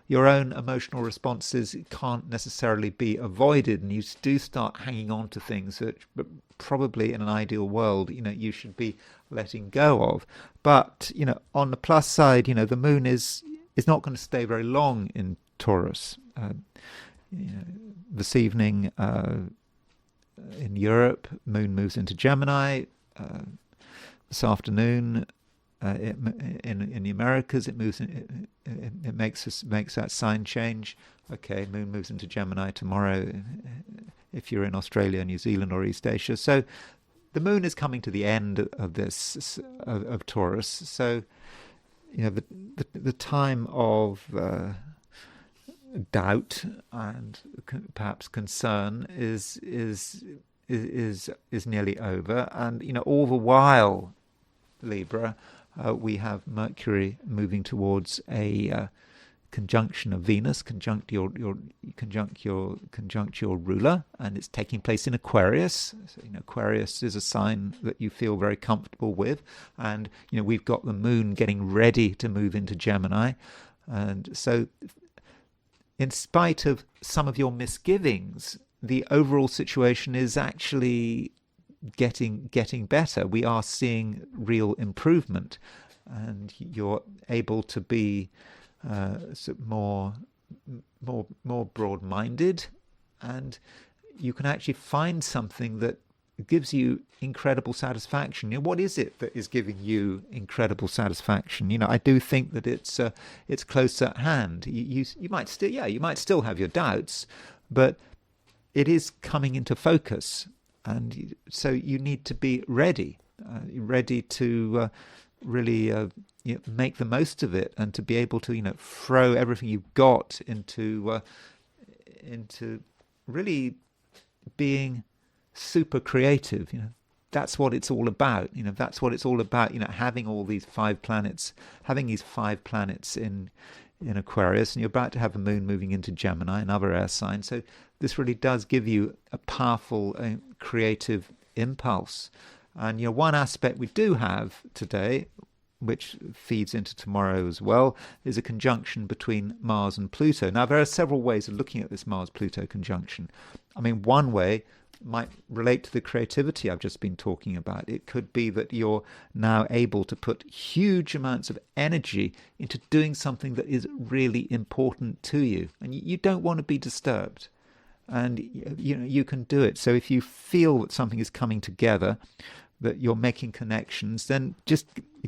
your own emotional responses can't necessarily be avoided, and you do start hanging on to things that probably in an ideal world you should be letting go of. But on the plus side, the moon is not going to stay very long in Taurus. This evening in Europe, moon moves into Gemini. This afternoon in the Americas, it moves it makes that sign change. Okay, moon moves into Gemini tomorrow if you're in Australia, New Zealand, or East Asia. So the moon is coming to the end of this of Taurus. So the time of doubt and perhaps concern is nearly over, and all the while, Libra, we have Mercury moving towards a conjunction of Venus, conjunct your ruler, and it's taking place in Aquarius. So, Aquarius is a sign that you feel very comfortable with, and we've got the moon getting ready to move into Gemini, and so in spite of some of your misgivings, the overall situation is actually getting better. We are seeing real improvement, and you're able to be more broad-minded, and you can actually find something that gives you incredible satisfaction. What is it that is giving you incredible satisfaction? I do think that it's close at hand. You might still have your doubts, but it is coming into focus, and so you need to be ready to really make the most of it, and to be able to throw everything you've got into really being super creative. That's what it's all about. That's what it's all about. Having all these five planets, in Aquarius, and you're about to have the moon moving into Gemini, another air sign. So this really does give you a powerful creative impulse. And one aspect we do have today, which feeds into tomorrow as well, is a conjunction between Mars and Pluto. Now, there are several ways of looking at this Mars-Pluto conjunction. I mean, one way might relate to the creativity I've just been talking about. It could be that you're now able to put huge amounts of energy into doing something that is really important to you, and you don't want to be disturbed, and you can do it. So if you feel that something is coming together, that you're making connections, then just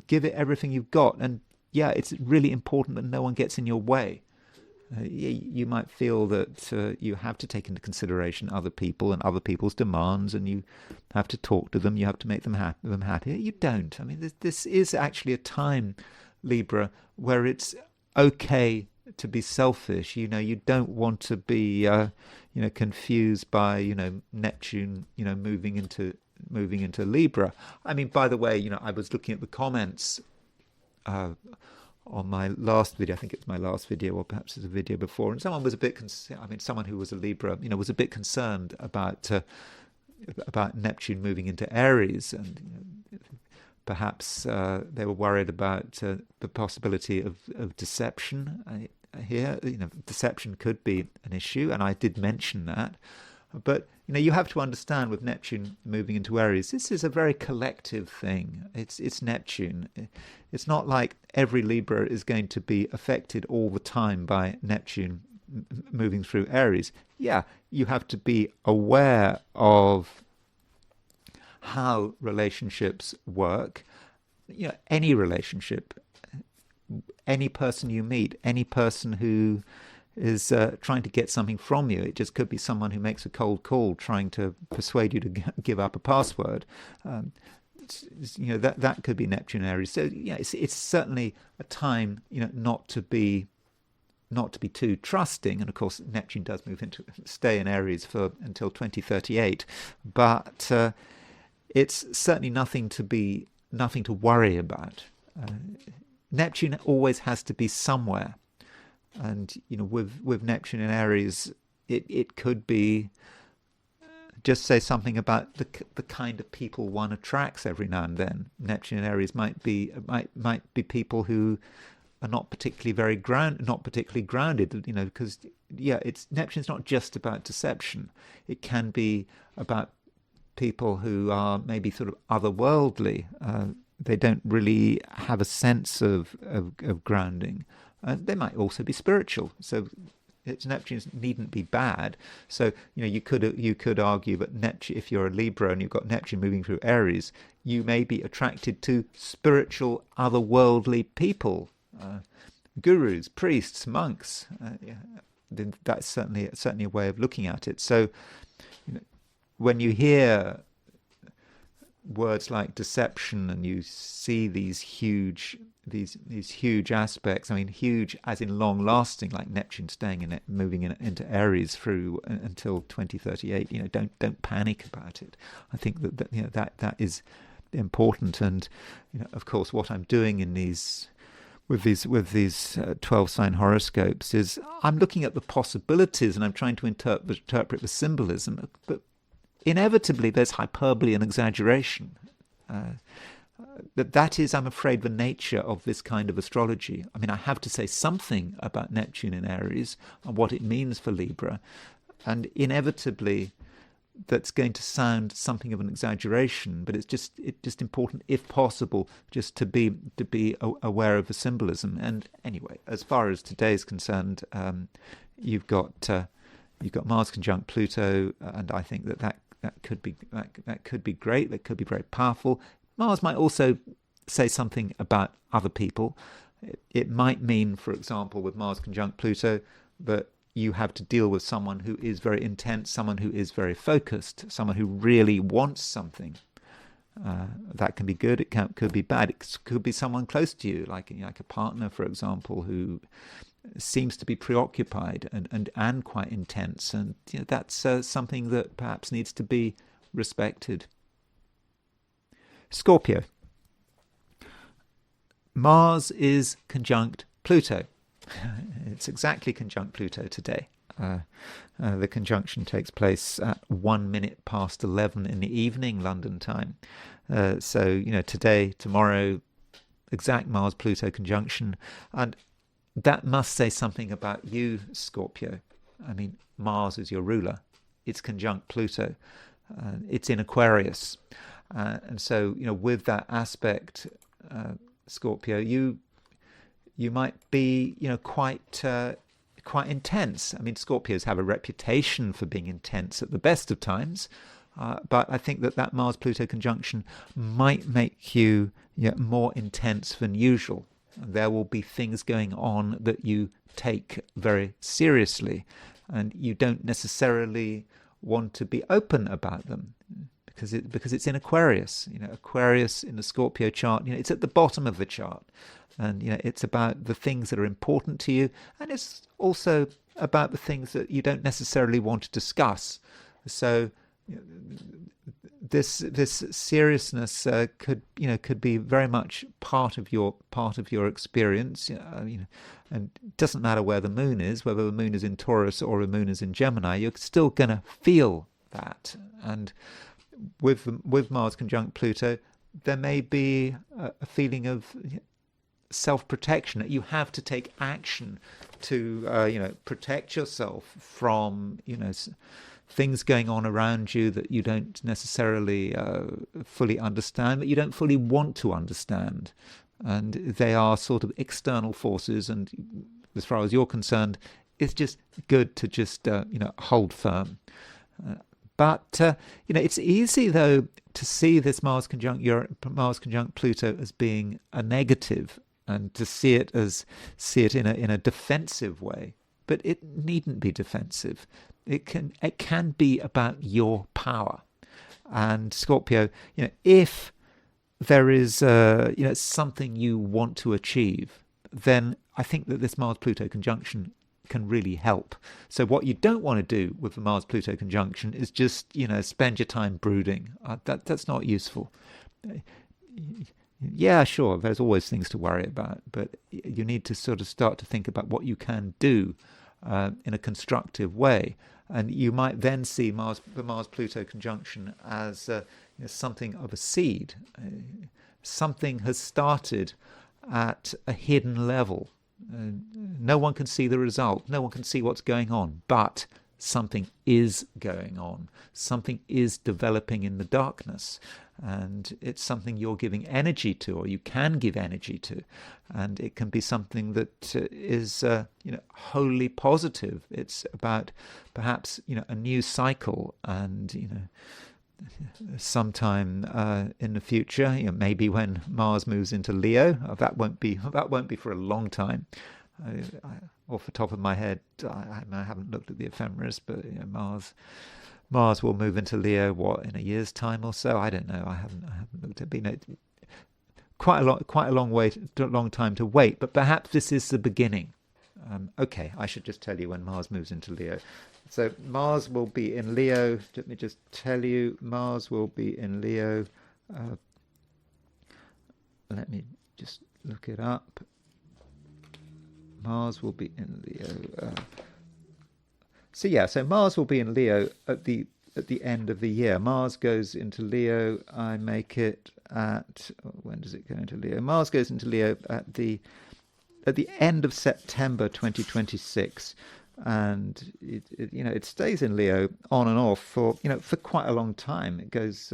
give it everything you've got. And it's really important that no one gets in your way. You might feel that you have to take into consideration other people and other people's demands, and you have to talk to them, you have to make them happy. You don't. I mean, this is actually a time, Libra, where it's okay to be selfish. You don't want to be confused by Neptune moving into Libra. I mean, by the way, I was looking at the comments on my last video. I think it's my last video, or perhaps it's a video before, and someone was a bit someone who was a Libra, was a bit concerned about Neptune moving into Aries, and perhaps they were worried about the possibility of deception here. Deception could be an issue, and I did mention that. But you have to understand with Neptune moving into Aries, this is a very collective thing. It's Neptune. It's not like every Libra is going to be affected all the time by Neptune moving through Aries. Yeah, you have to be aware of how relationships work. Any relationship, any person you meet, any person who is trying to get something from you. It just could be someone who makes a cold call trying to persuade you to give up a password. That could be Neptune Aries. So it's certainly a time not to be too trusting. And of course, Neptune does stay in Aries until 2038, but it's certainly nothing to worry about. Neptune always has to be somewhere. And with Neptune in Aries, it could be just say something about the kind of people one attracts every now and then. Neptune in Aries might be people who are not particularly grounded. Because Neptune's not just about deception. It can be about people who are maybe sort of otherworldly. They don't really have a sense of grounding. They might also be spiritual. So Neptune needn't be bad. So you could argue that Neptune, if you're a Libra and you've got Neptune moving through Aries, you may be attracted to spiritual, otherworldly people, gurus, priests, monks. That's certainly a way of looking at it. So when you hear words like deception and you see these huge aspects, I mean huge as in long lasting, like Neptune staying in it, moving into Aries through until 2038, don't panic about it. I think that is important. And of course what I'm doing in these 12 sign horoscopes is I'm looking at the possibilities and I'm trying to interpret the symbolism, but inevitably there's hyperbole and exaggeration. That is, I'm afraid, the nature of this kind of astrology. I mean, I have to say something about Neptune in Aries and what it means for Libra, and inevitably that's going to sound something of an exaggeration, but it's just important, if possible, just to be aware of the symbolism. And anyway, as far as today is concerned, you've got Mars conjunct Pluto, and I think that could be great. That could be very powerful. Mars might also say something about other people. It might mean, for example, with Mars conjunct Pluto, that you have to deal with someone who is very intense, someone who is very focused, someone who really wants something. That can be good. It could be bad. It could be someone close to you, like a partner, for example, who seems to be preoccupied and quite intense, and that's something that perhaps needs to be respected. Scorpio. Mars is conjunct Pluto. It's exactly conjunct Pluto today. The conjunction takes place at 1 minute past 11 in the evening, London time. So today, tomorrow, exact Mars-Pluto conjunction, and that must say something about you, Scorpio. I mean, Mars is your ruler. It's conjunct Pluto. It's in Aquarius. And so, with that aspect, Scorpio, you might be, quite intense. I mean, Scorpios have a reputation for being intense at the best of times. But I think that Mars-Pluto conjunction might make you more intense than usual. There will be things going on that you take very seriously, and you don't necessarily want to be open about them because it's in Aquarius. Aquarius in the Scorpio chart, it's at the bottom of the chart, and it's about the things that are important to you, and it's also about the things that you don't necessarily want to discuss. So this seriousness could be very much part of your experience, and it doesn't matter where the moon is, whether the moon is in Taurus or the moon is in Gemini, you're still going to feel that. And with Mars conjunct Pluto, there may be a feeling of self-protection, that you have to take action to protect yourself from things going on around you that you don't necessarily fully understand, that you don't fully want to understand. And they are sort of external forces, and as far as you're concerned, it's just good to just hold firm. But it's easy though to see this Mars conjunct Pluto as being a negative, and to see it in a defensive way. But it needn't be defensive. It can be about your power. And Scorpio, if there is something you want to achieve, then I think that this Mars-Pluto conjunction can really help. So what you don't want to do with the Mars-Pluto conjunction is just spend your time brooding. That's not useful. Yeah, sure, there's always things to worry about, but you need to sort of start to think about what you can do in a constructive way. And you might then see the Mars-Pluto conjunction as something of a seed. Something has started at a hidden level. No one can see the result. No one can see what's going on. But something is going on. Something is developing in the darkness. And it's something you're giving energy to, or you can give energy to. And it can be something that is wholly positive. It's about perhaps a new cycle, and sometime in the future, maybe when Mars moves into Leo. That won't be for a long time. Off the top of my head, I haven't looked at the ephemeris, but Mars will move into Leo, in a year's time or so? I don't know. I haven't looked at it. Quite a long time to wait. But perhaps this is the beginning. Okay, I should just tell you when Mars moves into Leo. So Mars will be in Leo. Let me just tell you, Mars will be in Leo. Let me just look it up. Mars will be in Leo. So Mars will be in Leo at the end of the year. Mars goes into Leo. I make it at, when does it go into Leo? Mars goes into Leo at the end of September 2026, and it stays in Leo on and off for quite a long time. It goes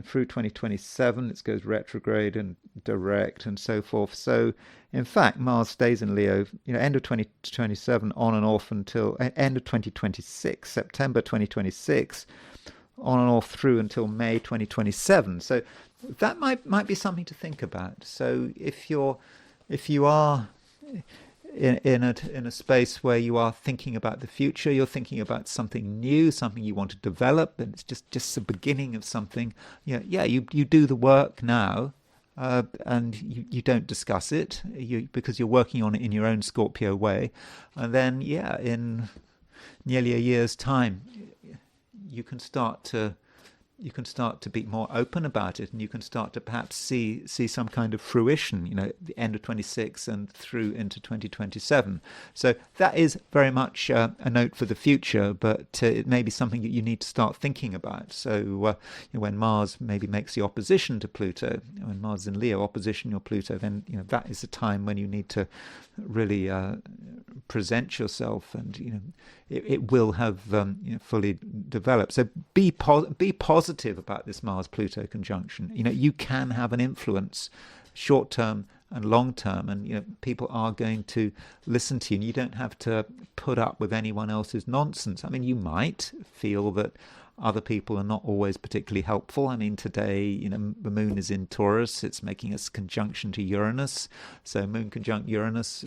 through 2027. It goes retrograde and direct and so forth. So in fact, Mars stays in Leo, end of 2027 on and off until end of 2026, September 2026, on and off through until May 2027. So that might be something to think about. So if you are in a space where you are thinking about the future, you're thinking about something new, something you want to develop, and it's just the beginning of something. You do the work now, and you don't discuss it because you're working on it in your own Scorpio way, and then in nearly a year's time, you can start to be more open about it, and you can start to perhaps see some kind of fruition, at the end of 26 and through into 2027. So that is very much a note for the future, but it may be something that you need to start thinking about. So when Mars maybe makes the opposition to Pluto, when Mars is in Leo, opposition to Pluto, then that is the time when you need to really present yourself, and it will have fully developed. So be positive about this Mars-Pluto conjunction. You can have an influence, short term and long term, and people are going to listen to you, and you don't have to put up with anyone else's nonsense. I mean, you might feel that other people are not always particularly helpful. I mean, today, the moon is in Taurus. It's making its conjunction to Uranus. So moon conjunct Uranus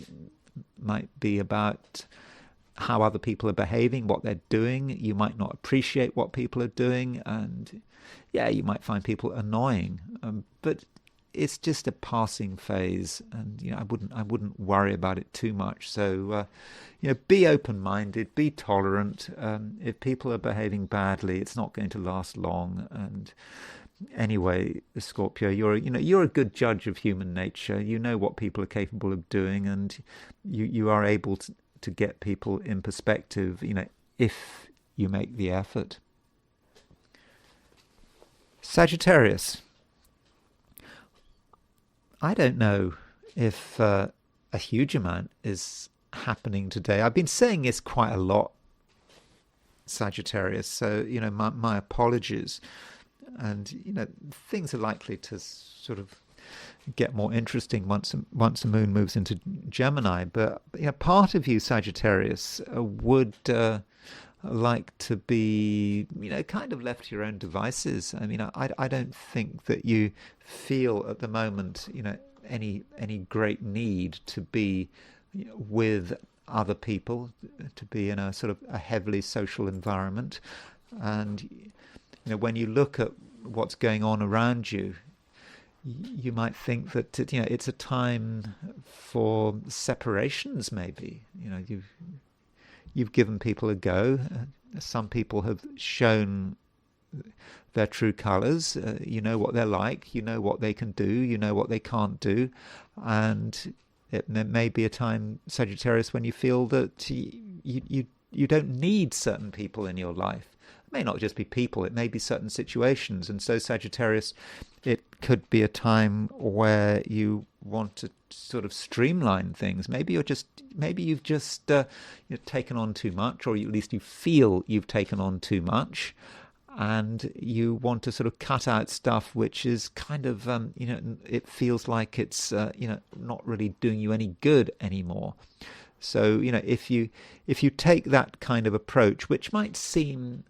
might be about how other people are behaving, what they're doing. You might not appreciate what people are doing, and you might find people annoying. But it's just a passing phase, and I wouldn't worry about it too much. So be open-minded, be tolerant. If people are behaving badly, it's not going to last long. And anyway, Scorpio, you're a good judge of human nature. You know what people are capable of doing, and you are able to get people in perspective, if you make the effort. Sagittarius. I don't know if a huge amount is happening today. I've been saying this quite a lot Sagittarius. So, my apologies. And, things are likely to sort of get more interesting once the moon moves into Gemini. But, part of you, Sagittarius, would like to be, kind of left to your own devices. I mean, I don't think that you feel at the moment, any great need to be with other people, to be in a sort of a heavily social environment. And when you look at what's going on around you, you might think that it's a time for separations. Maybe you've given people a go. Some people have shown their true colours. You know what they're like. You know what they can do. You know what they can't do. And it may be a time, Sagittarius, when you feel that you don't need certain people in your life. It may not just be people. It may be certain situations. And so, Sagittarius, it could be a time where you want to sort of streamline things. Maybe you've just taken on too much, or at least you feel you've taken on too much, and you want to sort of cut out stuff which is kind of it feels like it's not really doing you any good anymore. So if you take that kind of approach, which might seem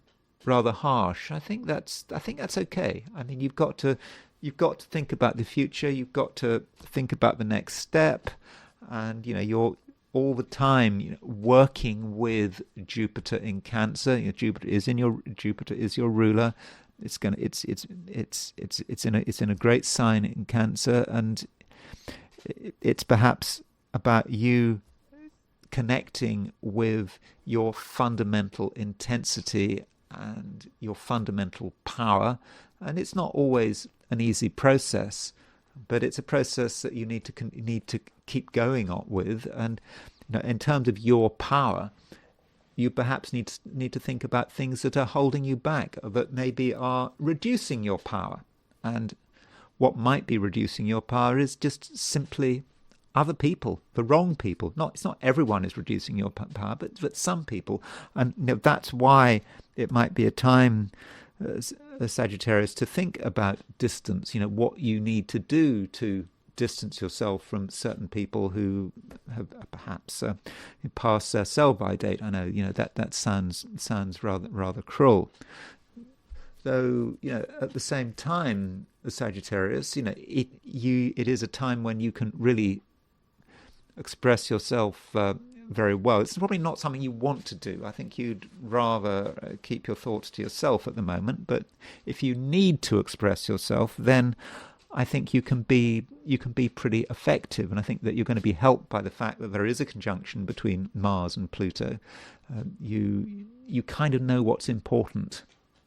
rather harsh, I think that's okay. I mean, you've got to think about the future. You've got to think about the next step, and you're all the time working with Jupiter in Cancer. Jupiter is your ruler. It's in a great sign in Cancer, and it's perhaps about you connecting with your fundamental intensity and your fundamental power. And it's not always an easy process, but it's a process that you need to keep going on with. And in terms of your power, you perhaps need to think about things that are holding you back, that maybe are reducing your power. And what might be reducing your power is just simply other people, the wrong people. It's not everyone is reducing your power, but some people. And that's why it might be a time, Sagittarius, to think about distance. What you need to do to distance yourself from certain people who have perhaps passed their sell-by date. I know, that sounds rather cruel. Though, at the same time, the Sagittarius, it is a time when you can really express yourself very well. It's probably not something you want to do. I think you'd rather keep your thoughts to yourself at the moment. But if you need to express yourself, then I think you can be pretty effective. And I think that you're going to be helped by the fact that there is a conjunction between Mars and Pluto. You kind of know what's important,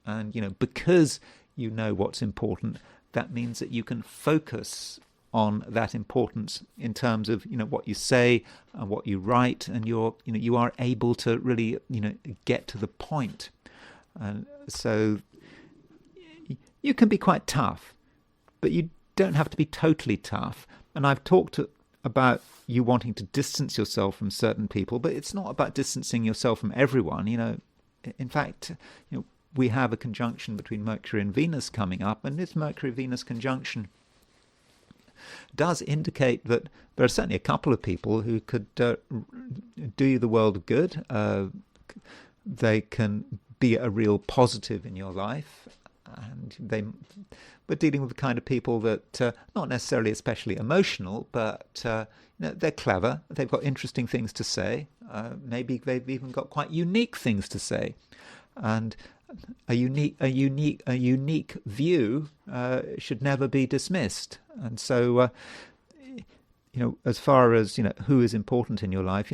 and because you know what's important, that means that you can focus on that importance in terms of what you say and what you write, and you are able to really get to the point. And so you can be quite tough, but you don't have to be totally tough. And I've talked about you wanting to distance yourself from certain people, but it's not about distancing yourself from everyone. In fact, we have a conjunction between Mercury and Venus coming up, and this Mercury-Venus conjunction does indicate that there are certainly a couple of people who could do you the world of good. They can be a real positive in your life, and we're dealing with the kind of people that not necessarily especially emotional, but they're clever. They've got interesting things to say. Maybe they've even got quite unique things to say, and a unique view should never be dismissed. And so, as far as who is important in your life,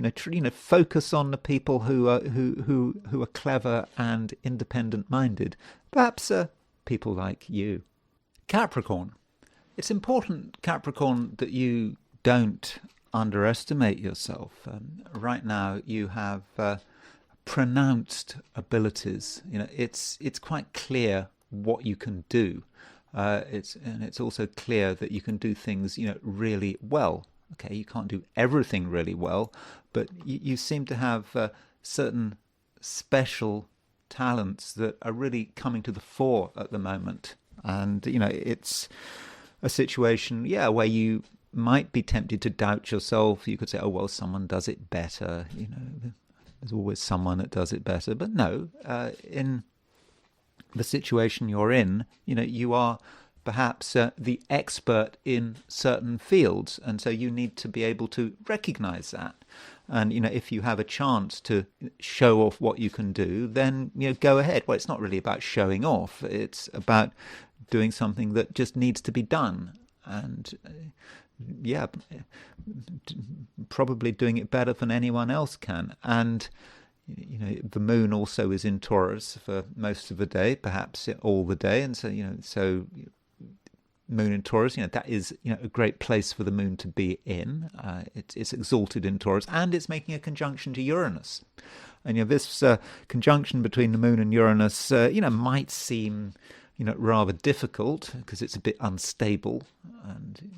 focus on the people who are clever and independent-minded. Perhaps people like you. Capricorn. It's important, Capricorn, that you don't underestimate yourself. Right now, you have pronounced abilities. It's quite clear what you can do. It's also clear that you can do things really well. Okay, you can't do everything really well, but you seem to have certain special talents that are really coming to the fore at the moment. And, it's a situation, where you might be tempted to doubt yourself. You could say, oh, well, someone does it better. There's always someone that does it better. But no, in the situation you're in, you are perhaps the expert in certain fields. And so you need to be able to recognize that. And, if you have a chance to show off what you can do, then, go ahead. Well, it's not really about showing off. It's about doing something that just needs to be done. And, probably doing it better than anyone else can. And, the moon also is in Taurus for most of the day, perhaps all the day. And so, moon in Taurus, that is a great place for the moon to be in. It's exalted in Taurus, and it's making a conjunction to Uranus. And this conjunction between the moon and Uranus, might seem rather difficult because it's a bit unstable and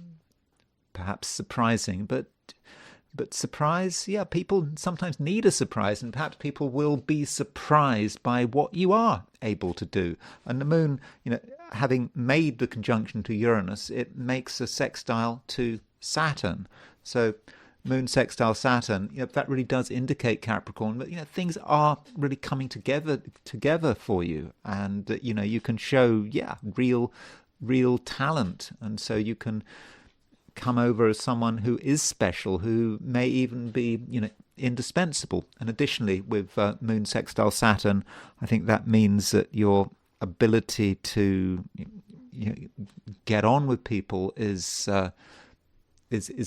perhaps surprising. But surprise, people sometimes need a surprise, and perhaps people will be surprised by what you are able to do. And the moon, having made the conjunction to Uranus, it makes a sextile to Saturn. So moon sextile Saturn, that really does indicate Capricorn, but things are really coming together for you, and you can show real talent, and so you can come over as someone who is special, who may even be indispensable. And additionally, with moon sextile Saturn, I think that means that your ability to get on with people is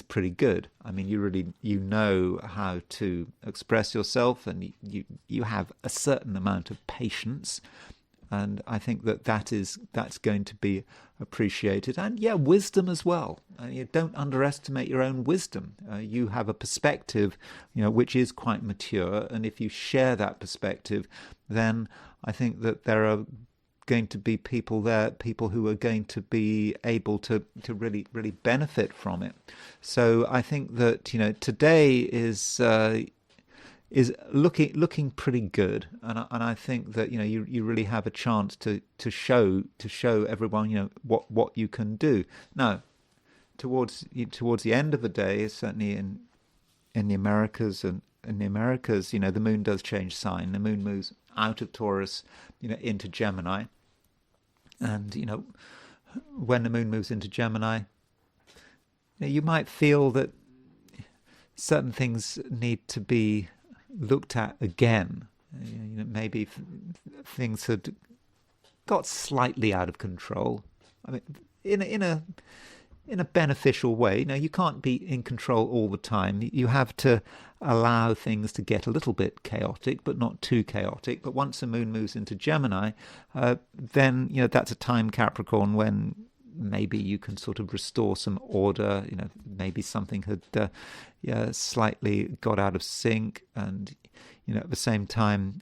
pretty good. I mean, you really know how to express yourself, and you have a certain amount of patience, and I think that's going to be appreciated. And wisdom as well. You don't underestimate your own wisdom. You have a perspective which is quite mature, and if you share that perspective, then I think that there are going to be people who are going to be able to really benefit from it. So I think that today is looking pretty good, and I think that you really have a chance to show everyone what you can do. Now, towards the end of the day, certainly in the Americas, and in the Americas, the moon does change sign. The moon moves out of Taurus, into Gemini. And, when the moon moves into Gemini, you might feel that certain things need to be looked at again. Maybe things had got slightly out of control. I mean, in a beneficial way. You can't be in control all the time. You have to allow things to get a little bit chaotic, but not too chaotic. But once the moon moves into Gemini, then that's a time, Capricorn, when maybe you can sort of restore some order. Maybe something had slightly got out of sync, and at the same time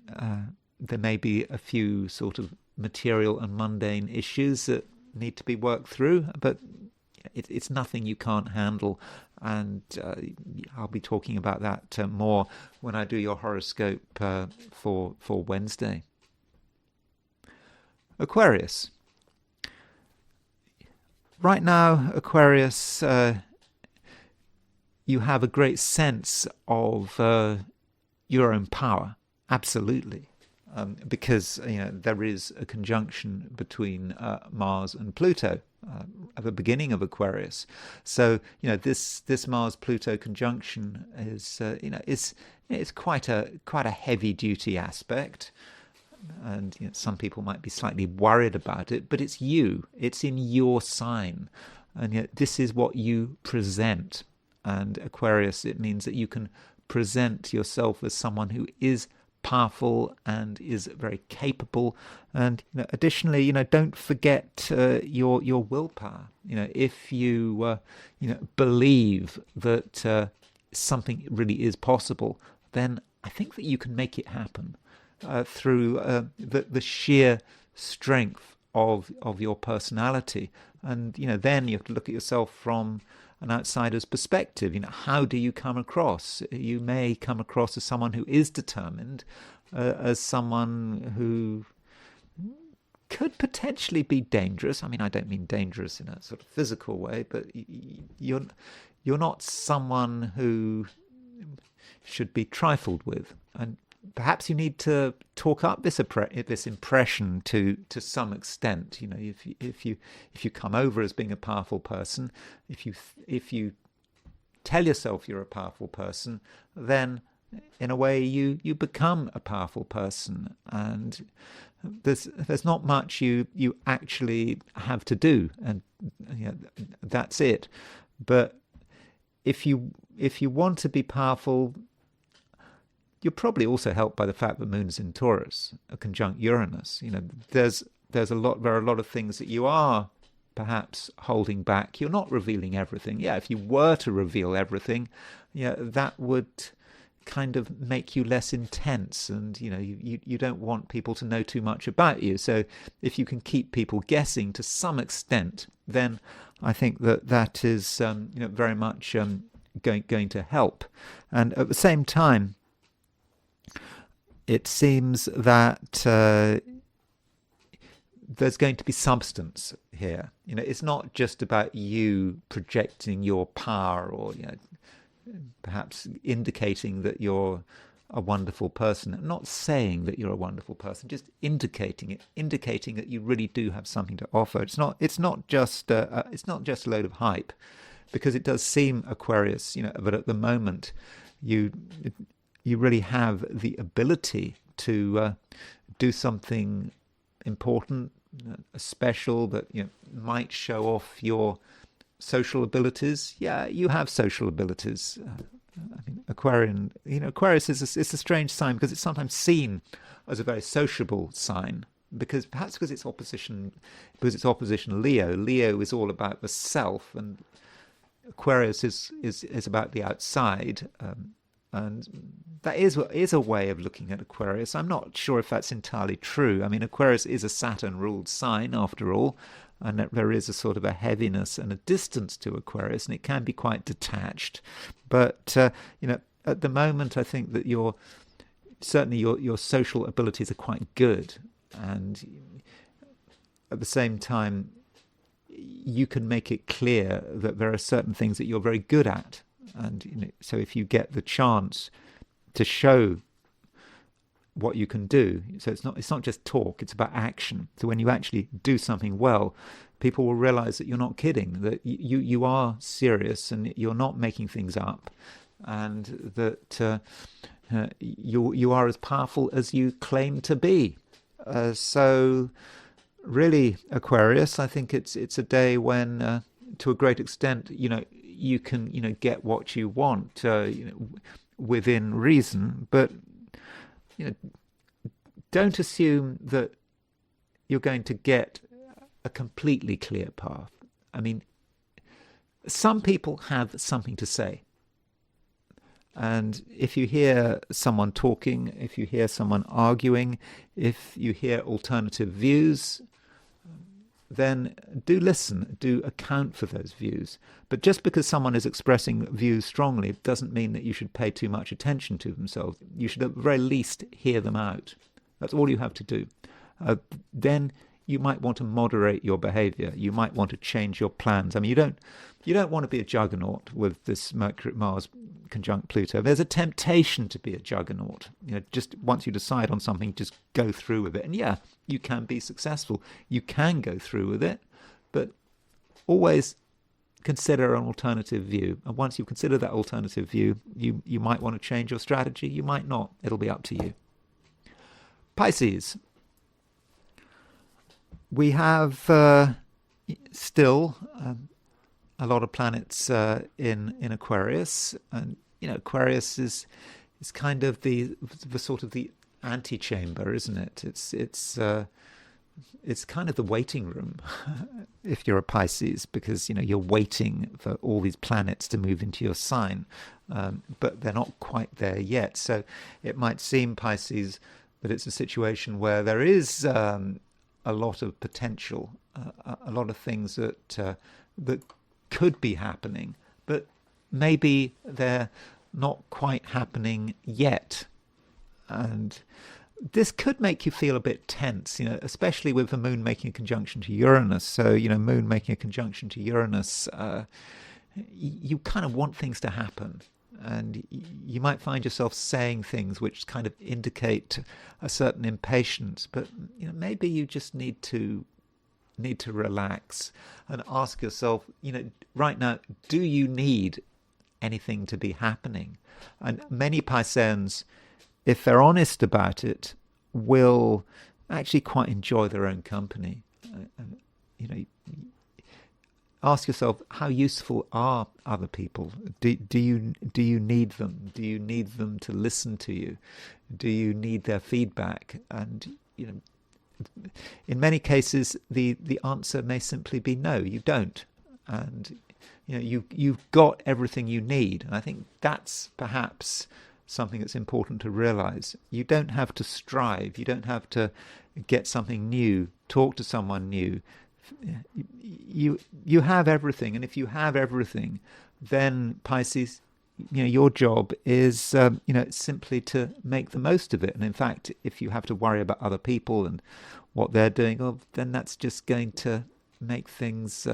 there may be a few sort of material and mundane issues that need to be worked through, but it's nothing you can't handle. And I'll be talking about that more when I do your horoscope for Wednesday. Aquarius. Right now, Aquarius, you have a great sense of your own power, absolutely, because there is a conjunction between Mars and Pluto at the beginning of Aquarius. So this Mars-Pluto conjunction is it's quite a heavy duty aspect. And some people might be slightly worried about it, but it's in your sign, and yet this is what you present. And Aquarius, it means that you can present yourself as someone who is powerful and is very capable. And additionally, don't forget your willpower. If you believe that something really is possible, then I think that you can make it happen. Through the sheer strength of your personality. And then you have to look at yourself from an outsider's perspective. How do you come across? You may come across as someone who is determined, as someone who could potentially be dangerous. I mean, I don't mean dangerous in a sort of physical way, but you're not someone who should be trifled with, and perhaps you need to talk up this impression to some extent. You know, if you come over as being a powerful person, if you tell yourself you're a powerful person, then in a way you become a powerful person, and there's not much you actually have to do, and that's it. But if you want to be powerful, you're probably also helped by the fact that Moon is in Taurus, a conjunct Uranus. You know, there are a lot of things that you are perhaps holding back. You're not revealing everything. Yeah, if you were to reveal everything, that would kind of make you less intense, and you don't want people to know too much about you. So if you can keep people guessing to some extent, then I think that is very much going to help. And at the same time, it seems that there's going to be substance here. It's not just about you projecting your power, or perhaps indicating that you're a wonderful person. I'm not saying that you're a wonderful person, just indicating that you really do have something to offer. It's not just a load of hype, because it does seem, Aquarius, but at the moment you really have the ability to do something important, special, that might show off your social abilities. Yeah, you have social abilities. I mean, Aquarius is a strange sign, because it's sometimes seen as a very sociable sign, because it's opposition Leo. Leo is all about the self, and Aquarius is about the outside. And that is a way of looking at Aquarius. I'm not sure if that's entirely true. I mean, Aquarius is a Saturn-ruled sign after all, and there is a sort of a heaviness and a distance to Aquarius, and it can be quite detached. But at the moment, I think that your social abilities are quite good, and at the same time, you can make it clear that there are certain things that you're very good at. And so if you get the chance to show what you can do, so it's not just talk, it's about action. So when you actually do something well, people will realize that you're not kidding, that you are serious and you're not making things up, and that you are as powerful as you claim to be. So really, Aquarius, I think it's a day when, to a great extent, you can get what you want within reason, but don't assume that you're going to get a completely clear path. I mean, some people have something to say, and if you hear someone talking, if you hear someone arguing, if you hear alternative views, then do listen, do account for those views. But just because someone is expressing views strongly doesn't mean that you should pay too much attention to themselves. You should at the very least hear them out. That's all you have to do. Then you might want to moderate your behavior. You might want to change your plans. I mean, you don't want to be a juggernaut with this Mars conjunct Pluto. There's a temptation to be a juggernaut. Just once you decide on something, just go through with it. And yeah, you can be successful. You can go through with it, but always consider an alternative view. And once you consider that alternative view, you might want to change your strategy. You might not. It'll be up to you. Pisces. We have still a lot of planets in Aquarius, and Aquarius is kind of the sort of the antechamber, isn't it? It's kind of the waiting room if you're a Pisces, because you're waiting for all these planets to move into your sign, but they're not quite there yet. So it might seem, Pisces, that it's a situation where there is a lot of potential, a lot of things that could be happening, but maybe they're not quite happening yet. And this could make you feel a bit tense, especially with the moon making a conjunction to Uranus. So, moon making a conjunction to Uranus, you kind of want things to happen. And you might find yourself saying things which kind of indicate a certain impatience. But, maybe you just need to relax and ask yourself, right now, do you need anything to be happening? And many Pisceans, if they're honest about it, will actually quite enjoy their own company. Ask yourself, how useful are other people? Do you need them? Do you need them to listen to you? Do you need their feedback? And in many cases, the answer may simply be no, you don't. And you've got everything you need. And I think that's perhaps something that's important to realize. You don't have to strive. You don't have to get something new, talk to someone new. You have everything. And if you have everything, then Pisces, your job is, simply to make the most of it. And in fact, if you have to worry about other people and what they're doing, well, then that's just going to make things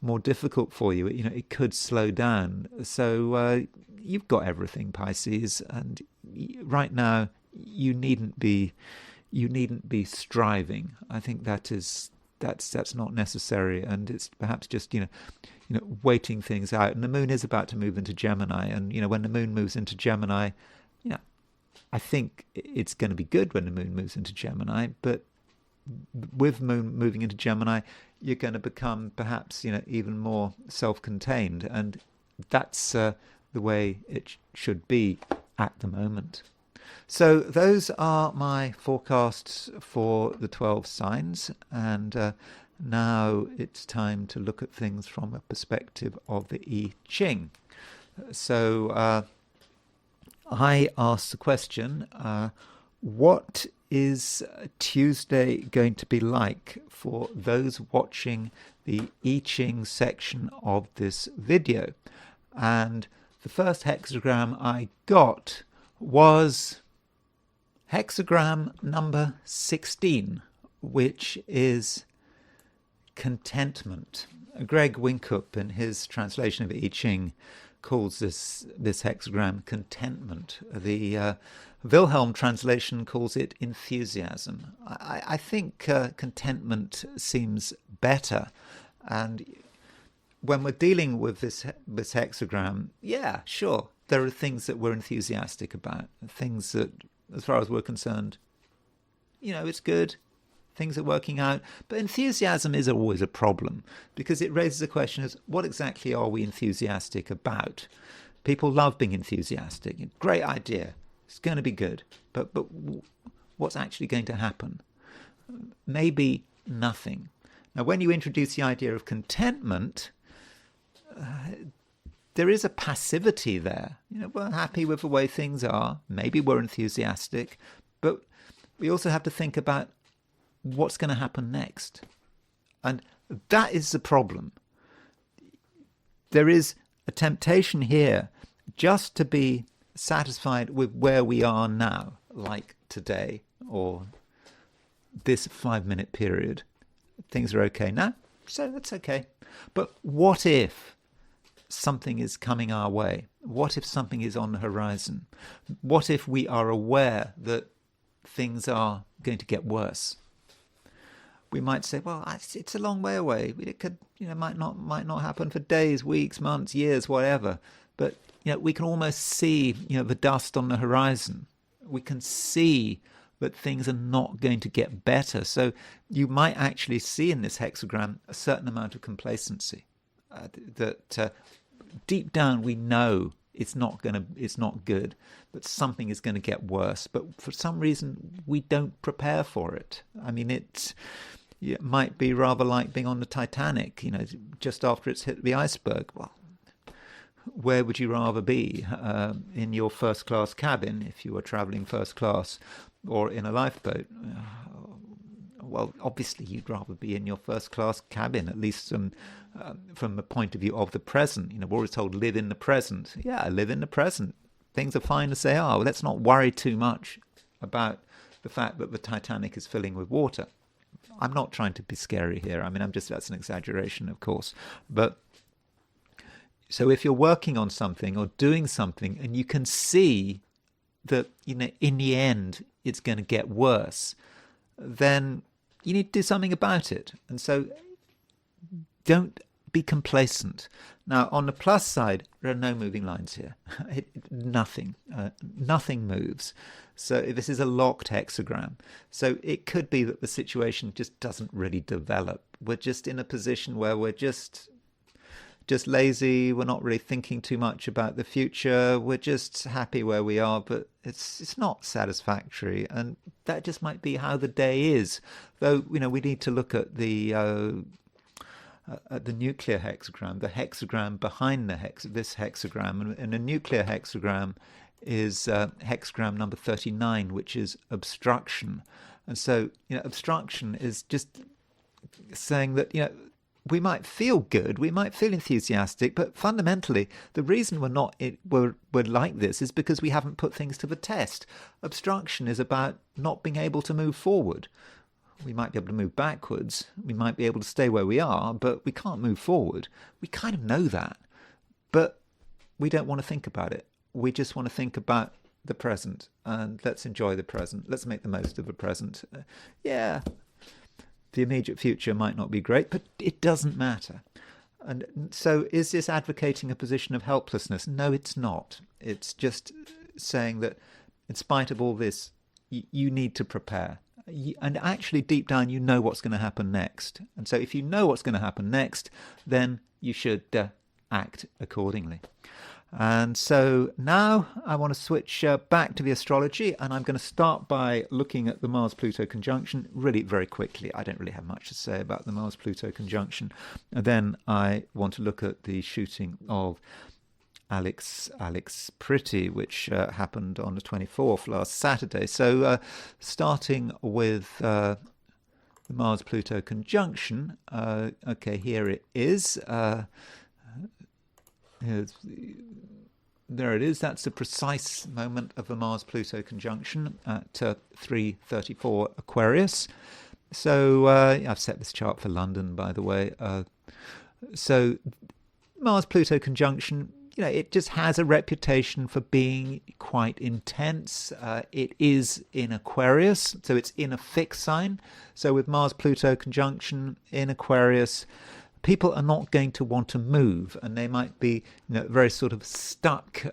more difficult for you. It could slow down. So you've got everything, Pisces, and right now you needn't be striving. I think that's not necessary, and it's perhaps just waiting things out. And the moon is about to move into Gemini, and when the moon moves into Gemini, I think it's going to be good when the moon moves into Gemini. But with moon moving into Gemini, you're going to become perhaps even more self-contained, and that's the way it should be at the moment. So those are my forecasts for the 12 signs, and now it's time to look at things from a perspective of the I Ching. So I asked the question, what is Tuesday going to be like for those watching the I Ching section of this video? And the first hexagram I got was hexagram number 16, which is contentment. Greg Winkup, in his translation of I Ching, calls this hexagram contentment. The Wilhelm translation calls it enthusiasm. I think contentment seems better. And when we're dealing with this hexagram, yeah, sure, there are things that we're enthusiastic about, things that, as far as we're concerned, it's good, things are working out. But enthusiasm is always a problem, because it raises a question as what exactly are we enthusiastic about? People love being enthusiastic. Great idea. It's going to be good. But what's actually going to happen? Maybe nothing. Now, when you introduce the idea of contentment, there is a passivity there. We're happy with the way things are. Maybe we're enthusiastic, but we also have to think about what's going to happen next. And that is the problem. There is a temptation here just to be satisfied with where we are now, like today or this 5-minute period. Things are okay now, so that's okay. But what if something is coming our way? What if something is on the horizon? What if we are aware that things are going to get worse? We might say, well, it's a long way away. It could, might not happen for days, weeks, months, years, whatever. But we can almost see, the dust on the horizon. We can see that things are not going to get better. So you might actually see in this hexagram a certain amount of complacency. That deep down we know it's not good, that something is going to get worse. But for some reason we don't prepare for it. I mean, it might be rather like being on the Titanic, just after it's hit the iceberg. Well, where would you rather be? In your first class cabin, if you were traveling first class, or in a lifeboat? Well, obviously you'd rather be in your first class cabin, at least from the point of view of the present. We're always told live in the present. Yeah, live in the present. Things are fine as they are. Well, let's not worry too much about the fact that the Titanic is filling with water. I'm not trying to be scary here. I mean, that's an exaggeration, of course. But so if you're working on something or doing something and you can see that, in the end, it's going to get worse, then you need to do something about it. And so don't be complacent. Now, on the plus side, there are no moving lines here. Nothing moves. So this is a locked hexagram. So it could be that the situation just doesn't really develop. We're just in a position where we're just lazy. We're not really thinking too much about the future. We're just happy where we are, but it's not satisfactory. And that just might be how the day is. Though, we need to look at the nuclear hexagram, the hexagram behind this hexagram. And the nuclear hexagram is hexagram number 39, which is obstruction. And so, obstruction is just saying that, we might feel good, we might feel enthusiastic, but fundamentally, the reason we're like this is because we haven't put things to the test. Obstruction is about not being able to move forward. We might be able to move backwards, we might be able to stay where we are, but we can't move forward. We kind of know that, but we don't want to think about it. We just want to think about the present, and let's enjoy the present. Let's make the most of the present. The immediate future might not be great, but it doesn't matter. And so is this advocating a position of helplessness? No, it's not. It's just saying that in spite of all this, you need to prepare. And actually, deep down, you know what's going to happen next. And so if you know what's going to happen next, then you should act accordingly. And so now I want to switch back to the astrology, and I'm going to start by looking at the Mars-Pluto conjunction really very quickly. I don't really have much to say about the Mars-Pluto conjunction. And then I want to look at the shooting of Alex Pretti, which happened on the 24th, last Saturday. So starting with the Mars-Pluto conjunction, okay, here it is. There it is. That's the precise moment of the Mars-Pluto conjunction at 3:34 Aquarius. So I've set this chart for London, by the way. So Mars-Pluto conjunction, it just has a reputation for being quite intense. It is in Aquarius, so it's in a fixed sign. So with Mars-Pluto conjunction in Aquarius, people are not going to want to move, and they might be very sort of stuck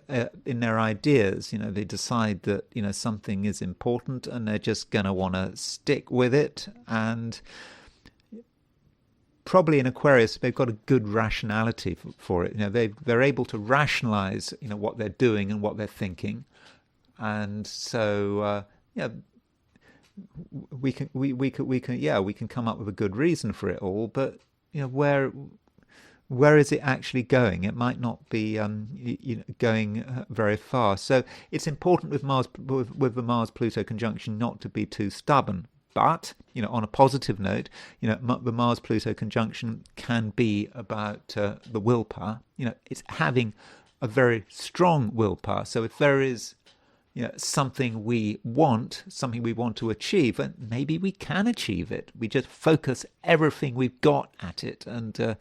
in their ideas. They decide that something is important and they're just going to want to stick with it. And probably in Aquarius they've got a good rationality for it. They're able to rationalize what they're doing and what they're thinking. And so we can come up with a good reason for it all, but where is it actually going? It might not be going very far. So it's important with the Mars-Pluto conjunction not to be too stubborn. But on a positive note, the Mars-Pluto conjunction can be about the willpower. It's having a very strong willpower. So if there is something we want to achieve, and maybe we can achieve it. We just focus everything we've got at it, and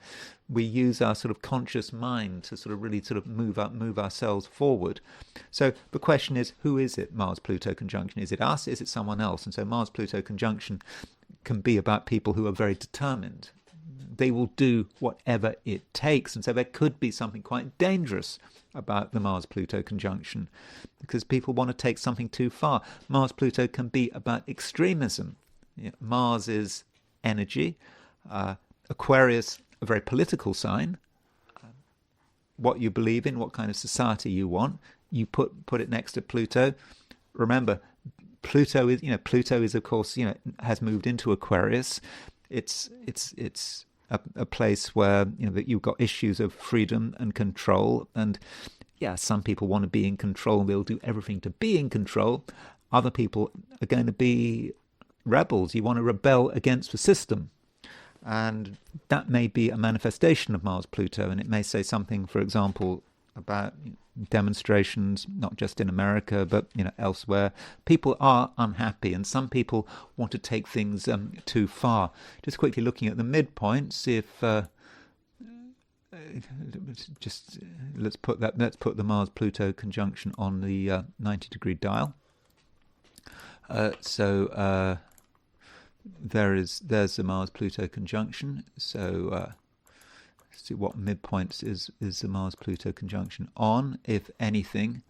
we use our sort of conscious mind to sort of really sort of move ourselves forward. So the question is, who is it, Mars-Pluto conjunction? Is it us? Is it someone else? And so Mars-Pluto conjunction can be about people who are very determined. They will do whatever it takes. And so there could be something quite dangerous about the Mars-Pluto conjunction, because people want to take something too far. Mars-Pluto can be about extremism. Mars is energy. Aquarius, a very political sign. What you believe in, what kind of society you want, you put it next to Pluto. Remember, Pluto is of course has moved into Aquarius. It's a place where that you've got issues of freedom and control, and some people want to be in control. They'll do everything to be in control. Other people are going to be rebels. You want to rebel against the system, and that may be a manifestation of Mars-Pluto, and it may say something, for example, about demonstrations, not just in America, but elsewhere. People are unhappy, and some people want to take things too far. Just quickly looking at the midpoint, see if let's put the Mars-Pluto conjunction on the 90-degree dial. There's the Mars-Pluto conjunction. So see what midpoints is the Mars-Pluto conjunction on, if anything.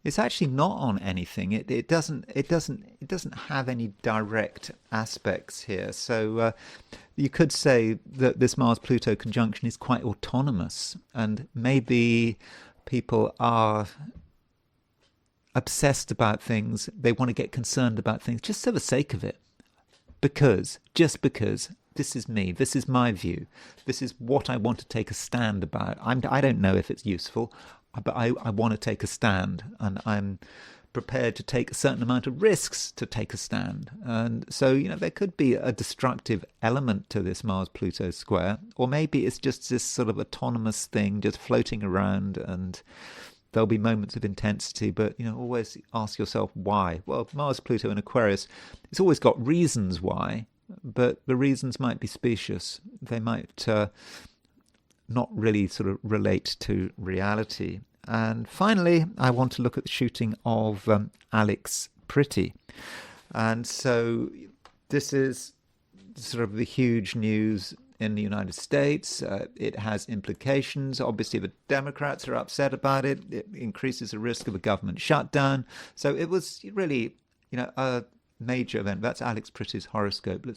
It's actually not on anything. It doesn't have any direct aspects here. So you could say that this Mars-Pluto conjunction is quite autonomous, and maybe people are obsessed about things. They want to get concerned about things just for the sake of it, because this is me, this is my view, this is what I want to take a stand about. I don't know if it's useful, but I want to take a stand, and I'm prepared to take a certain amount of risks to take a stand. And so there could be a destructive element to this Mars-Pluto square, or maybe it's just this sort of autonomous thing just floating around, and there'll be moments of intensity, but always ask yourself why. Well, Mars-Pluto in Aquarius, it's always got reasons why, but the reasons might be specious. They might not really sort of relate to reality. And finally, I want to look at the shooting of Alex Pretti. And so this is sort of the huge news in the United States. It has implications. Obviously, the Democrats are upset about it. It increases the risk of a government shutdown. So it was really, a major event. That's Alex Pretti's horoscope.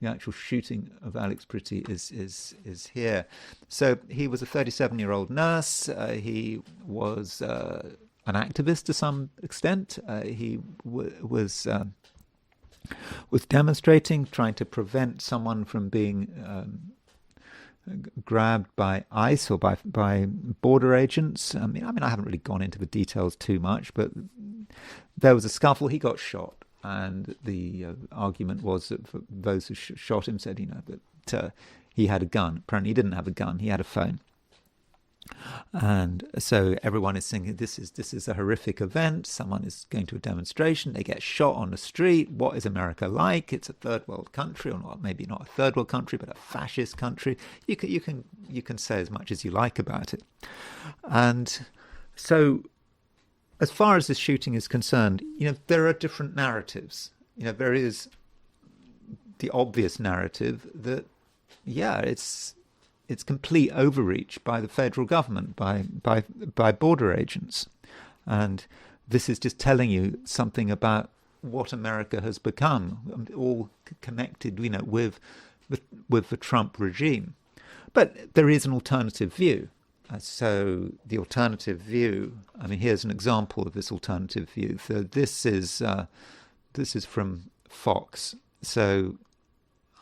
The actual shooting of Alex Pretti is here. So he was a 37-year-old nurse. He was an activist to some extent. He was demonstrating, trying to prevent someone from being grabbed by ICE or by border agents. I mean, I haven't really gone into the details too much, but there was a scuffle. He got shot. And the argument was that for those who shot him said, that he had a gun. Apparently, he didn't have a gun. He had a phone. And so everyone is thinking this is a horrific event. Someone is going to a demonstration. They get shot on the street. What is America like? It's a third world country, or not, maybe not a third world country, but a fascist country. You can say as much as you like about it. And so, as far as this shooting is concerned, there are different narratives. There is the obvious narrative that, it's complete overreach by the federal government, by border agents, and this is just telling you something about what America has become, all connected, with the Trump regime. But there is an alternative view. So the alternative view, here's an example of this alternative view. So this is from Fox. So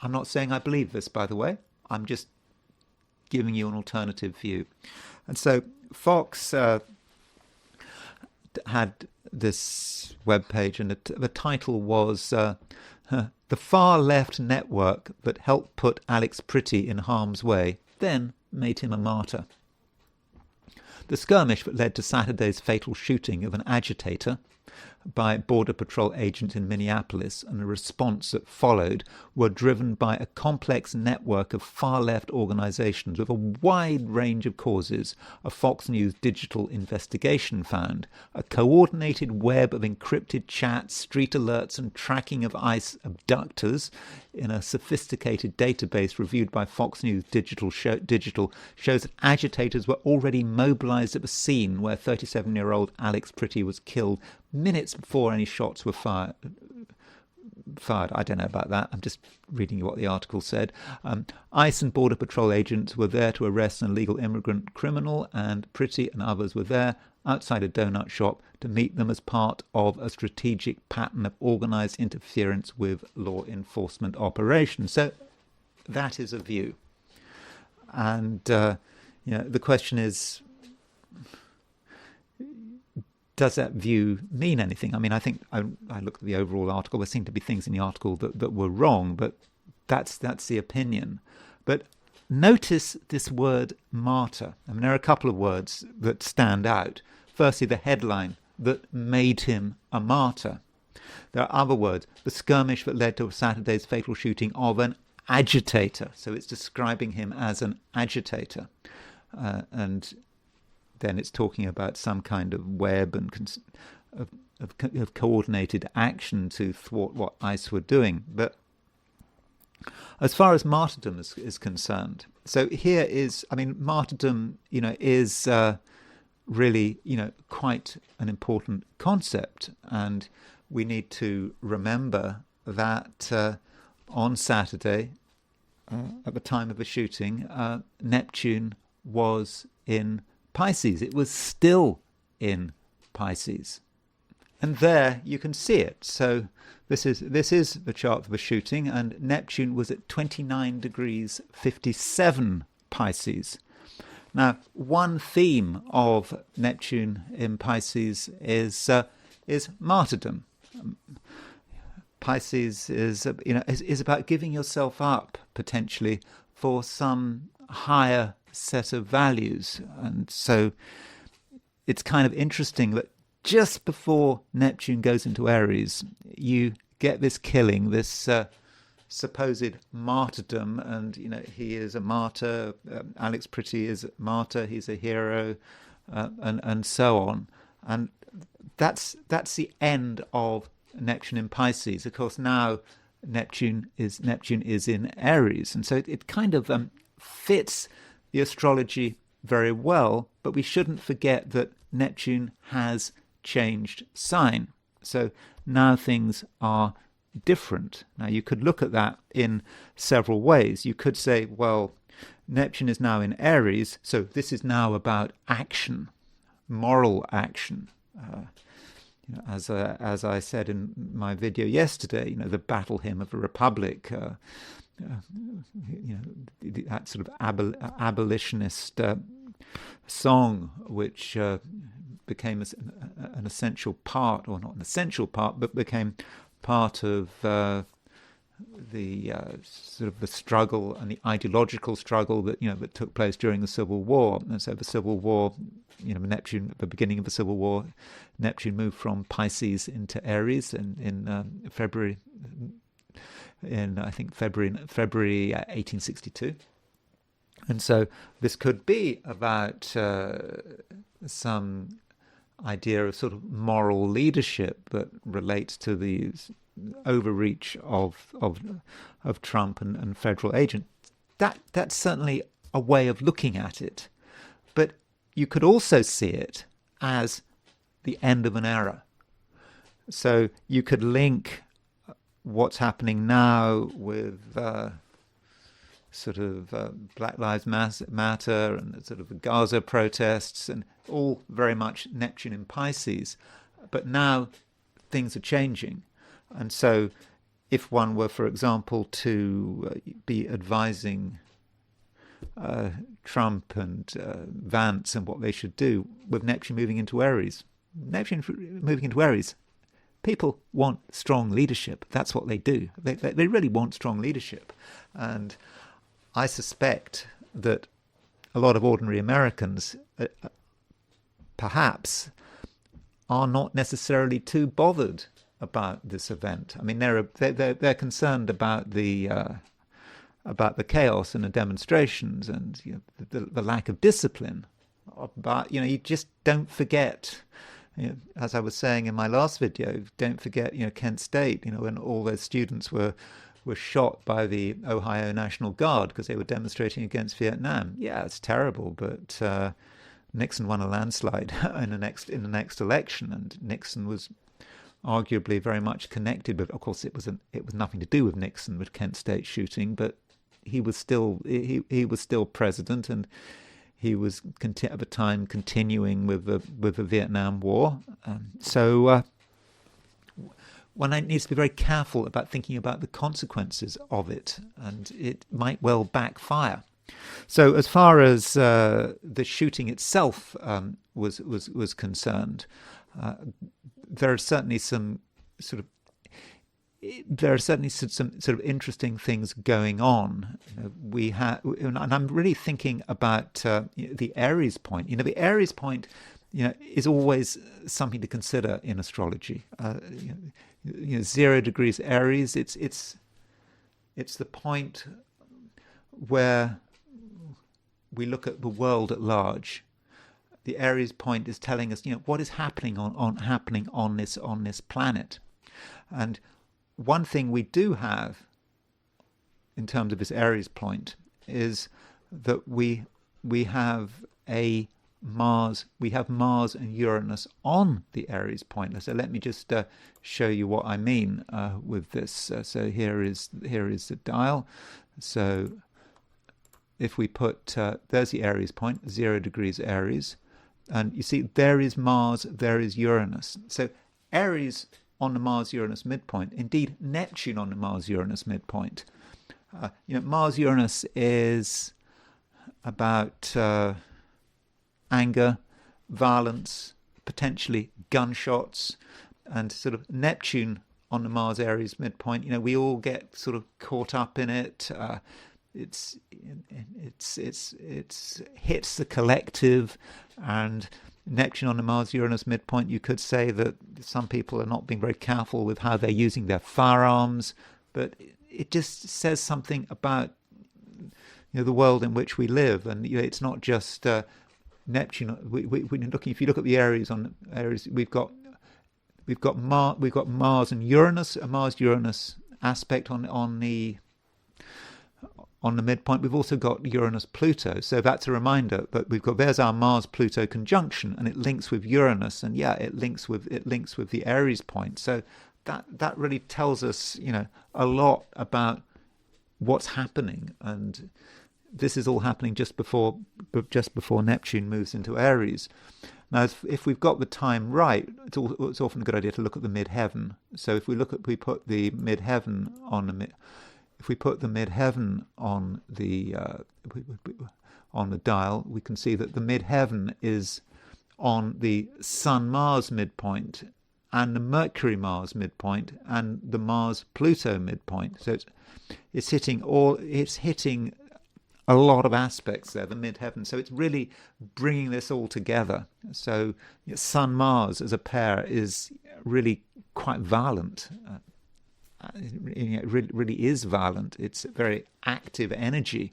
I'm not saying I believe this, by the way. I'm just giving you an alternative view. And so Fox had this webpage, and the title was The Far Left Network That Helped Put Alex Pretti in Harm's Way, Then Made Him a Martyr. The skirmish that led to Saturday's fatal shooting of an agitator by Border Patrol agents in Minneapolis and the response that followed were driven by a complex network of far-left organizations with a wide range of causes, a Fox News digital investigation found. A coordinated web of encrypted chats, street alerts and tracking of ICE abductors in a sophisticated database reviewed by Fox News digital shows that agitators were already mobilized at the scene where 37-year-old Alex Pretti was killed minutes before any shots were fired. I don't know about that. I'm just reading you what the article said. ICE and Border Patrol agents were there to arrest an illegal immigrant criminal, and Pretti and others were there outside a donut shop to meet them as part of a strategic pattern of organized interference with law enforcement operations. So that is a view. And the question is, does that view mean anything? I think I looked at the overall article. There seemed to be things in the article that were wrong, but that's the opinion. But notice this word martyr. I mean, there are a couple of words that stand out. Firstly, the headline, that made him a martyr. There are other words, the skirmish that led to Saturday's fatal shooting of an agitator. So it's describing him as an agitator. And then it's talking about some kind of web and of coordinated action to thwart what ICE were doing. But as far as martyrdom is concerned, so here is, I mean, martyrdom, is really, quite an important concept. And we need to remember that on Saturday, at the time of the shooting, Neptune was in Pisces. It was still in Pisces. And there you can see it. So this is the chart for the shooting, and Neptune was at 29 degrees 57 Pisces. Now, one theme of Neptune in Pisces is martyrdom. Pisces is about giving yourself up potentially for some higher set of values, and so it's kind of interesting that just before Neptune goes into Aries, you get this killing, this supposed martyrdom, and he is a martyr. Alex Pretti is a martyr. He's a hero, and so on. And that's the end of Neptune in Pisces. Of course, now Neptune is in Aries, and so it kind of fits the astrology very well. But we shouldn't forget that Neptune has changed sign. So now things are different. Now you could look at that in several ways. You could say, well, Neptune is now in Aries, so this is now about action, moral action. As I said in my video yesterday, the battle hymn of the Republic, that sort of abolitionist song, which became an essential part, or not an essential part, but became part of the sort of the struggle and the ideological struggle that took place during the Civil War. And so the Civil War, Neptune, at the beginning of the Civil War, Neptune moved from Pisces into Aries in February 1862. And so this could be about some idea of sort of moral leadership that relates to the overreach of Trump and federal agents. That's certainly a way of looking at it, but you could also see it as the end of an era. So you could link what's happening now with Black Lives Matter and sort of the Gaza protests, and all very much Neptune in Pisces. But now things are changing. And so if one were, for example, to be advising Trump and Vance and what they should do with Neptune moving into Aries, people want strong leadership. That's what they do. They really want strong leadership. And I suspect that a lot of ordinary Americans perhaps are not necessarily too bothered about this event. I mean, they're concerned about the chaos and the demonstrations and the lack of discipline. But you just don't forget. As I was saying in my last video, don't forget Kent State. When all those students were shot by the Ohio National Guard because they were demonstrating against Vietnam. Yeah, it's terrible, but Nixon won a landslide in the next election, and Nixon was arguably very much connected with. Of course, it was nothing to do with Nixon with Kent State shooting, but he was still president, and he was at the time continuing with the Vietnam War. So one needs to be very careful about thinking about the consequences of it, and it might well backfire. So as far as the shooting itself was concerned, there are certainly some sort of there are certainly some sort of interesting things going on. We have, and I'm really thinking about the Aries point. The Aries point, is always something to consider in astrology. 0 degrees Aries. It's the point where we look at the world at large. The Aries point is telling us, what is happening on this planet, and one thing we do have in terms of this Aries point is that we have Mars and Uranus on the Aries point. So let me just show you what I mean with this. So here is the dial. So if we put there's the Aries point, 0 degrees Aries, and you see there is Mars, there is Uranus. So Aries on the Mars-Uranus midpoint, indeed Neptune on the Mars-Uranus midpoint. Mars-Uranus is about anger, violence, potentially gunshots, and sort of Neptune on the Mars-Aries midpoint. We all get sort of caught up in it. It's hits the collective, and Neptune on the Mars-Uranus midpoint, you could say that some people are not being very careful with how they're using their firearms, but it just says something about the world in which we live. And it's not just Neptune. If you look at the Aries, we've got Mars and Uranus, a Mars-Uranus aspect on the midpoint. We've also got Uranus-Pluto, so that's a reminder that there's our Mars-Pluto conjunction, and it links with Uranus, and it links with the Aries point. So that really tells us, a lot about what's happening, and this is all happening just before Neptune moves into Aries. Now, if we've got the time right, it's often a good idea to look at the midheaven. So if we put the midheaven on the If we put the midheaven on the dial, we can see that the midheaven is on the Sun-Mars midpoint and the Mercury-Mars midpoint and the Mars-Pluto midpoint. So it's hitting a lot of aspects there, the midheaven. So it's really bringing this all together. So Sun-Mars as a pair is really quite violent. It really is violent. It's a very active energy,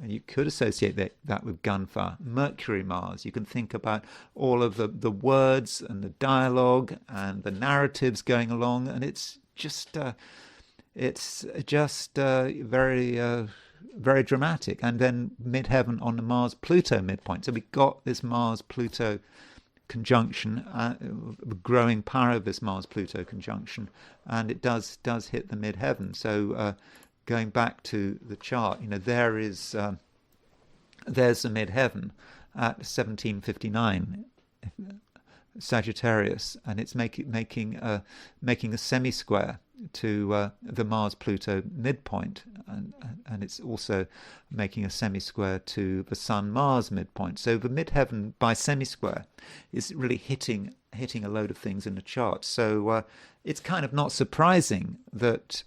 and you could associate that with gunfire. Mercury-Mars, you can think about all of the words and the dialogue and the narratives going along, and it's just very very dramatic. And then midheaven on the Mars-Pluto midpoint. So we got this Mars-Pluto conjunction, the growing power of this Mars-Pluto conjunction, and it does hit the midheaven. So going back to the chart, there's the midheaven at 1759 Sagittarius, and it's making a semi-square to the Mars-Pluto midpoint, and it's also making a semi-square to the Sun-Mars midpoint. So the midheaven by semi-square is really hitting a load of things in the chart. So it's kind of not surprising that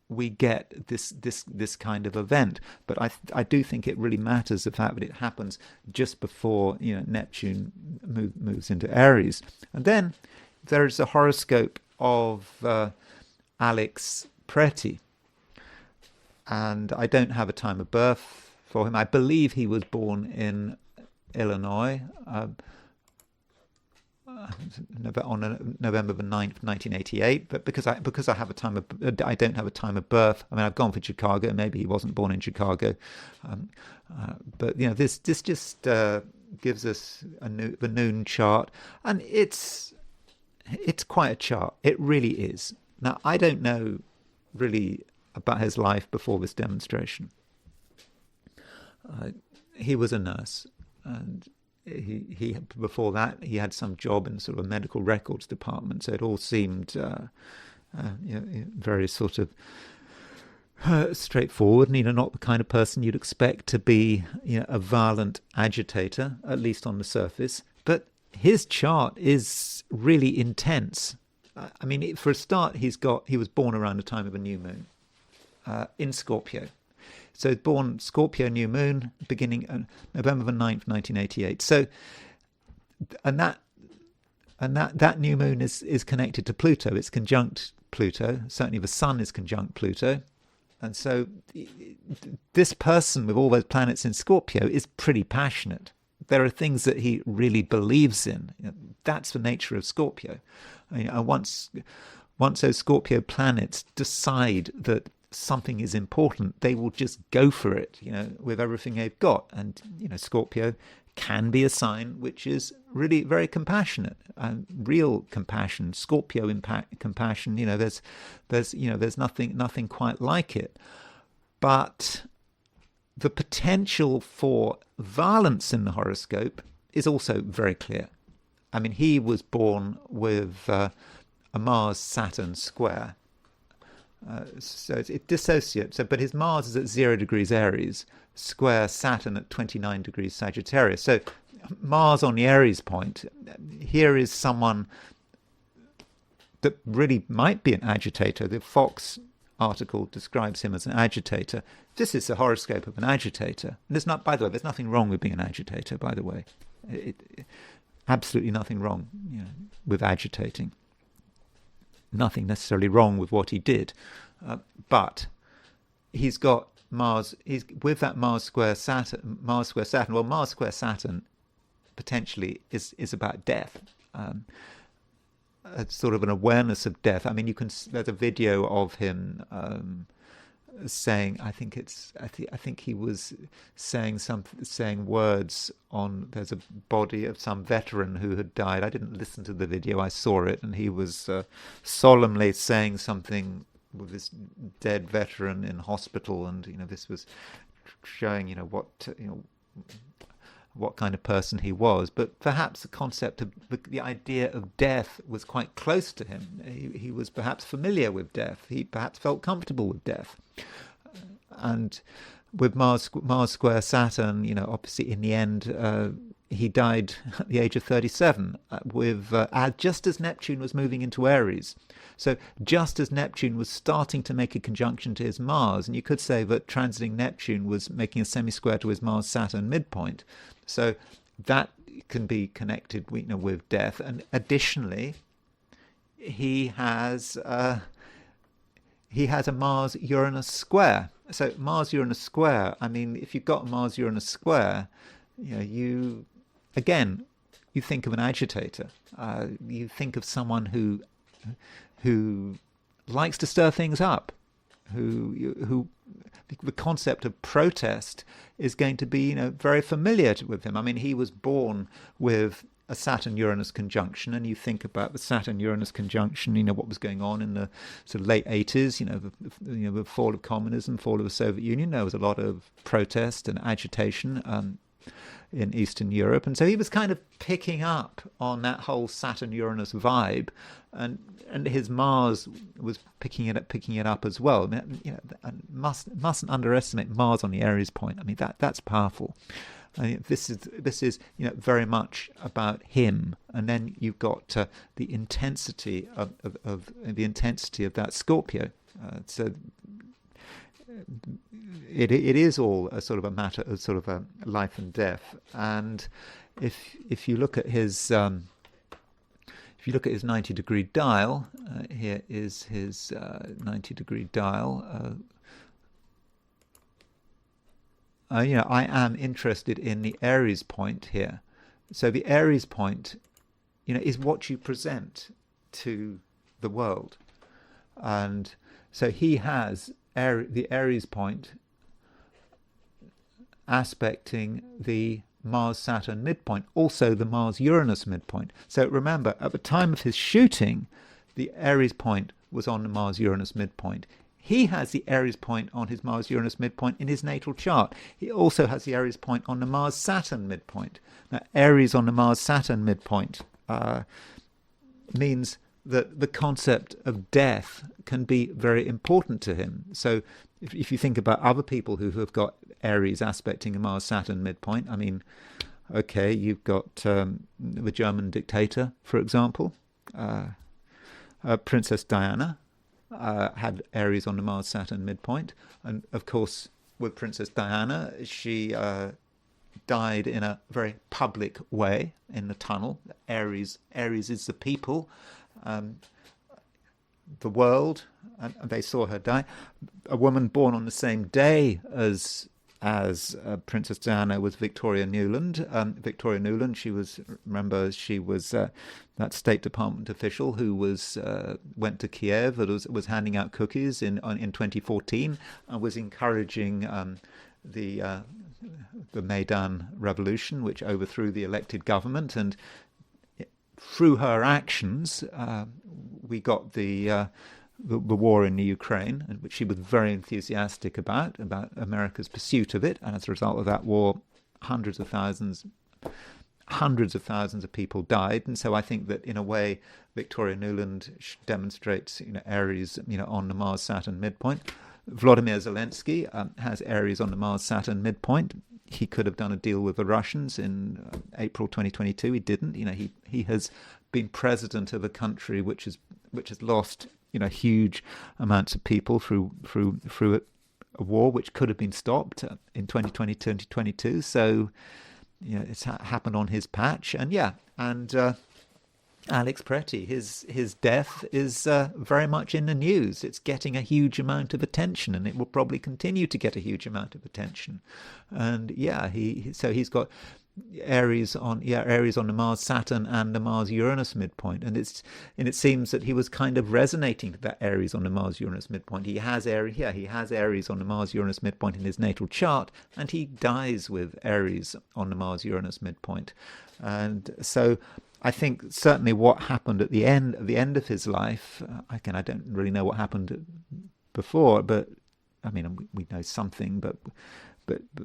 we get this kind of event, but I do think it really matters the fact that it happens just before Neptune moves into Aries. And then there's a horoscope of Alex Pretti, and I don't have a time of birth for him. I believe he was born in Illinois on November the 9th, 1988. But because I have I don't have a time of birth. I mean, I've gone for Chicago. Maybe he wasn't born in Chicago, but this just gives us the noon chart, and it's quite a chart. It really is. Now, I don't know really about his life before this demonstration. He was a nurse, and he before that he had some job in sort of a medical records department. So it all seemed very sort of straightforward, and not the kind of person you'd expect to be a violent agitator, at least on the surface. But his chart is really intense. I mean, for a start, he was born around the time of a new moon in Scorpio. So born Scorpio new moon, beginning November the 9th, 1988. So, and that new moon is connected to Pluto. It's conjunct Pluto. Certainly the sun is conjunct Pluto. And so this person with all those planets in Scorpio is pretty passionate. There are things that he really believes in. That's the nature of Scorpio. Once those Scorpio planets decide that something is important, they will just go for it, with everything they've got. And, Scorpio can be a sign which is really very compassionate, real compassion, Scorpio compassion. There's nothing quite like it. But the potential for violence in the horoscope is also very clear. I mean, he was born with a Mars-Saturn square. So it dissociates. But his Mars is at 0 degrees Aries, square Saturn at 29 degrees Sagittarius. So Mars on the Aries point, here is someone that really might be an agitator. The Fox article describes him as an agitator. This is the horoscope of an agitator. And by the way, there's nothing wrong with being an agitator, by the way. Absolutely nothing wrong with agitating. Nothing necessarily wrong with what he did. But he's got Mars, he's with that Mars square Saturn. Well, Mars square Saturn potentially is about death. It's sort of an awareness of death. I mean, there's a video of him saying, I think he was saying words on, there's a body of some veteran who had died. I didn't listen to the video, I saw it, and he was solemnly saying something with this dead veteran in hospital, and this was showing what kind of person he was. But perhaps the concept of the idea of death was quite close to him. He was perhaps familiar with death. He perhaps felt comfortable with death. And with Mars square Saturn, obviously in the end, he died at the age of 37, just as Neptune was moving into Aries. So just as Neptune was starting to make a conjunction to his Mars, and you could say that transiting Neptune was making a semi-square to his Mars-Saturn midpoint. So that can be connected, with death. And additionally, he has a Mars-Uranus square. So Mars-Uranus square, I mean, if you've got a Mars-Uranus square, you think of an agitator. You think of someone who likes to stir things up, who the concept of protest is going to be, very familiar with him. I mean, he was born with a Saturn-Uranus conjunction, and you think about the Saturn-Uranus conjunction, what was going on in the sort of late 80s, the fall of communism, fall of the Soviet Union. There was a lot of protest and agitation in Eastern Europe, and so he was kind of picking up on that whole Saturn-Uranus vibe, and his Mars was picking it up as well. I mean, mustn't underestimate Mars on the Aries point. I mean, that's powerful. I mean, this is very much about him, and then you've got the intensity of that Scorpio. So it is all a sort of a matter of sort of a life and death. And if you look at his 90-degree dial, here is his 90-degree dial. I am interested in the Aries point here. So the Aries point, is what you present to the world. And so he has the Aries point aspecting the Mars-Saturn midpoint, also the Mars-Uranus midpoint. So remember, at the time of his shooting, the Aries point was on the Mars-Uranus midpoint. He has the Aries point on his Mars-Uranus midpoint in his natal chart. He also has the Aries point on the Mars-Saturn midpoint. Now, Aries on the Mars-Saturn midpoint means that the concept of death can be very important to him. So if you think about other people who have got Aries aspecting a Mars-Saturn midpoint, I mean, okay, you've got the German dictator, for example. Princess Diana had Aries on the Mars-Saturn midpoint. And of course, with Princess Diana, she died in a very public way in the tunnel. Aries is the people, the world, and they saw her die. A woman born on the same day as Princess Diana was Victoria Nuland. Victoria Nuland, she was that State Department official who went to Kiev and was handing out cookies in 2014 and was encouraging the Maidan Revolution, which overthrew the elected government. And through her actions, we got the war in the Ukraine, which she was very enthusiastic about America's pursuit of it. And as a result of that war, hundreds of thousands of people died. And so I think that in a way, Victoria Nuland demonstrates, Aries, on the Mars-Saturn midpoint. Vladimir Zelensky has Aries on the Mars-Saturn midpoint. He could have done a deal with the Russians in April 2022. He didn't. He has been president of a country which has lost huge amounts of people through a war which could have been stopped in 2020, 2022. So it's happened on his patch. And Alex Pretti, his death is very much in the news. It's getting a huge amount of attention, and it will probably continue to get a huge amount of attention. And he's got Aries on the Mars-Saturn and the Mars-Uranus midpoint, and it seems that he was kind of resonating to that Aries on the Mars-Uranus midpoint. He has Aries on the Mars-Uranus midpoint in his natal chart, and he dies with Aries on the Mars-Uranus midpoint. And so I think certainly what happened at the end of his life, again, I don't really know what happened before, but I mean, we know something, but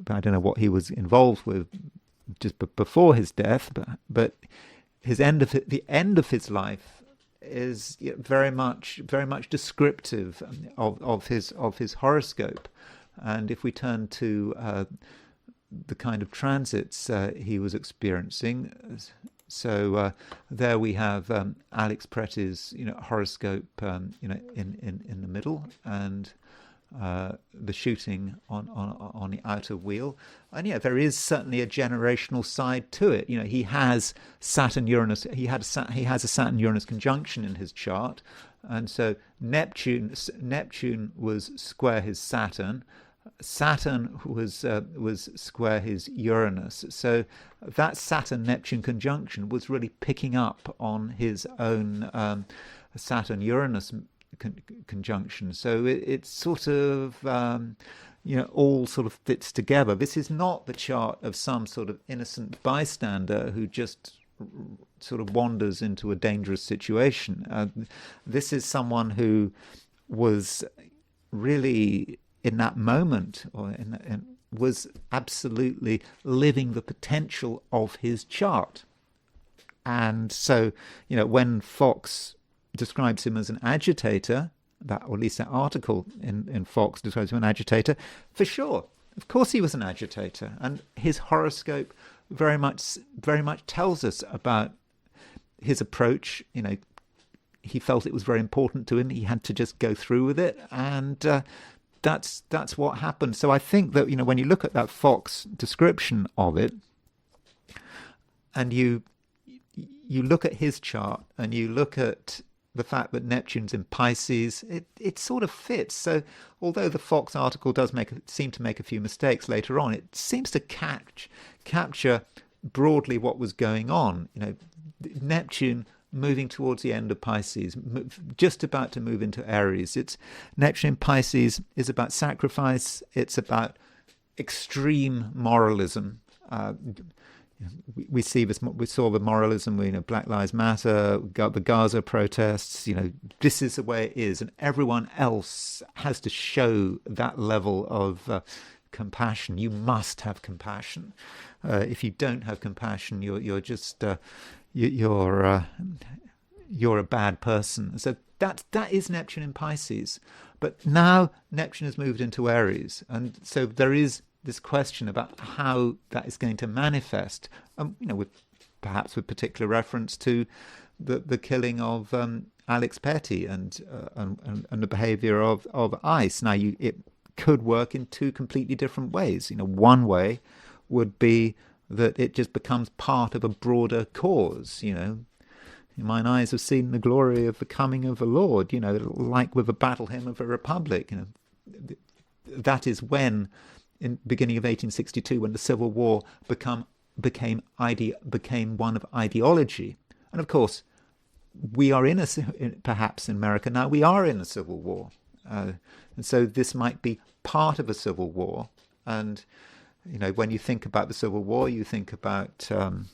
I don't know what he was involved with just before his death. But the end of his life is very much descriptive of his horoscope. And if we turn to the kind of transits he was experiencing. So there we have Alex Pretti's horoscope in the middle, and the shooting on the outer wheel. And there is certainly a generational side to it. He has Saturn Uranus. He has a Saturn Uranus conjunction in his chart, and so Neptune was square his Saturn. Saturn was square his Uranus. So that Saturn-Neptune conjunction was really picking up on his own Saturn-Uranus conjunction. So it sort of all sort of fits together. This is not the chart of some sort of innocent bystander who just sort of wanders into a dangerous situation. This is someone who was really in that moment, was absolutely living the potential of his chart. And so, when Fox describes him as an agitator, or at least that article in Fox describes him as an agitator, for sure, of course he was an agitator. And his horoscope very much tells us about his approach. He felt it was very important to him. He had to just go through with it, and that's what happened. So I think that when you look at that Fox description of it, and you look at his chart, and you look at the fact that Neptune's in Pisces, it sort of fits. So although the Fox article does seem to make a few mistakes later on, it seems to capture broadly what was going on. Neptune moving towards the end of Pisces, just about to move into Aries. Neptune in Pisces is about sacrifice. It's about extreme moralism. We saw the moralism, Black Lives Matter, the Gaza protests. This is the way it is, and everyone else has to show that level of compassion. You must have compassion. If you don't have compassion, you're just you're a bad person. So that is Neptune in Pisces. But now Neptune has moved into Aries, and so there is this question about how that is going to manifest. Perhaps with particular reference to the killing of Alex Pretti and the behaviour of ICE. Now, it could work in two completely different ways. One way would be that it just becomes part of a broader cause. Mine eyes have seen the glory of the coming of the Lord. Like with the battle hymn of a republic. That is when, in the beginning of 1862, when the Civil War became one of ideology. And of course, we are perhaps in America now, we are in a civil war. And so this might be part of a civil war. And, when you think about the Civil War, you think about, the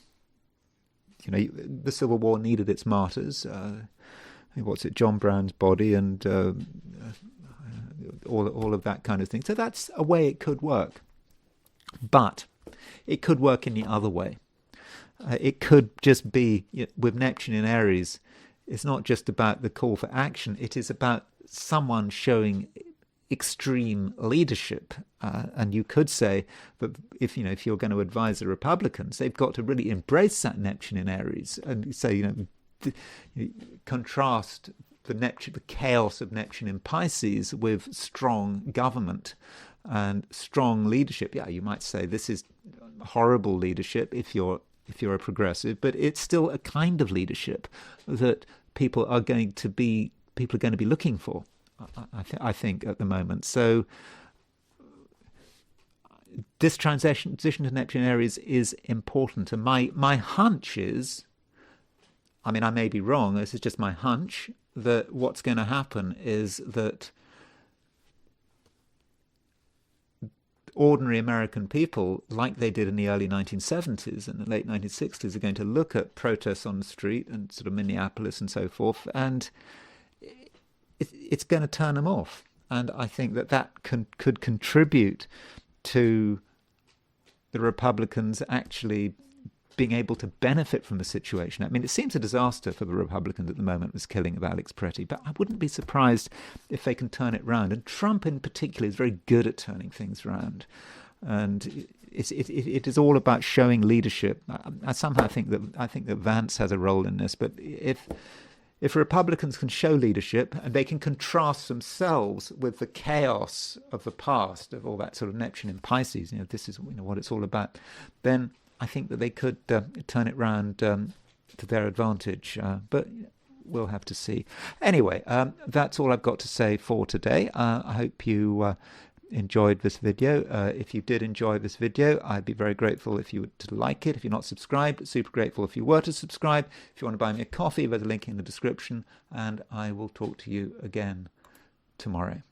Civil War needed its martyrs. John Brown's body and all of that kind of thing. So that's a way it could work. But it could work in the other way. It could just be, with Neptune in Aries, it's not just about the call for action. It is about someone showing extreme leadership. And you could say that if you're going to advise the Republicans, they've got to really embrace that Neptune in Aries and say, contrast the chaos of Neptune in Pisces with strong government and strong leadership. Yeah, you might say this is horrible leadership if you're a progressive, but it's still a kind of leadership that people are going to be looking for, I think, at the moment. So this transition to Neptune Aries is important, and my hunch is, I may be wrong, this is just my hunch, that what's going to happen is that ordinary American people, like they did in the early 1970s and the late 1960s, are going to look at protests on the street and sort of Minneapolis and so forth, and it's going to turn them off. And I think that could contribute to the Republicans actually being able to benefit from the situation. It seems a disaster for the Republicans at the moment, this killing of Alex Pretti, but I wouldn't be surprised if they can turn it round. And Trump in particular is very good at turning things round. And it is all about showing leadership. I somehow think that Vance has a role in this, but if Republicans can show leadership and they can contrast themselves with the chaos of the past, of all that sort of Neptune in Pisces, this is what it's all about, then I think that they could turn it round to their advantage, but we'll have to see. Anyway, that's all I've got to say for today. I hope you enjoyed this video. If you did enjoy this video, I'd be very grateful if you would to like it. If you're not subscribed, super grateful if you were to subscribe. If you want to buy me a coffee, there's a link in the description, and I will talk to you again tomorrow.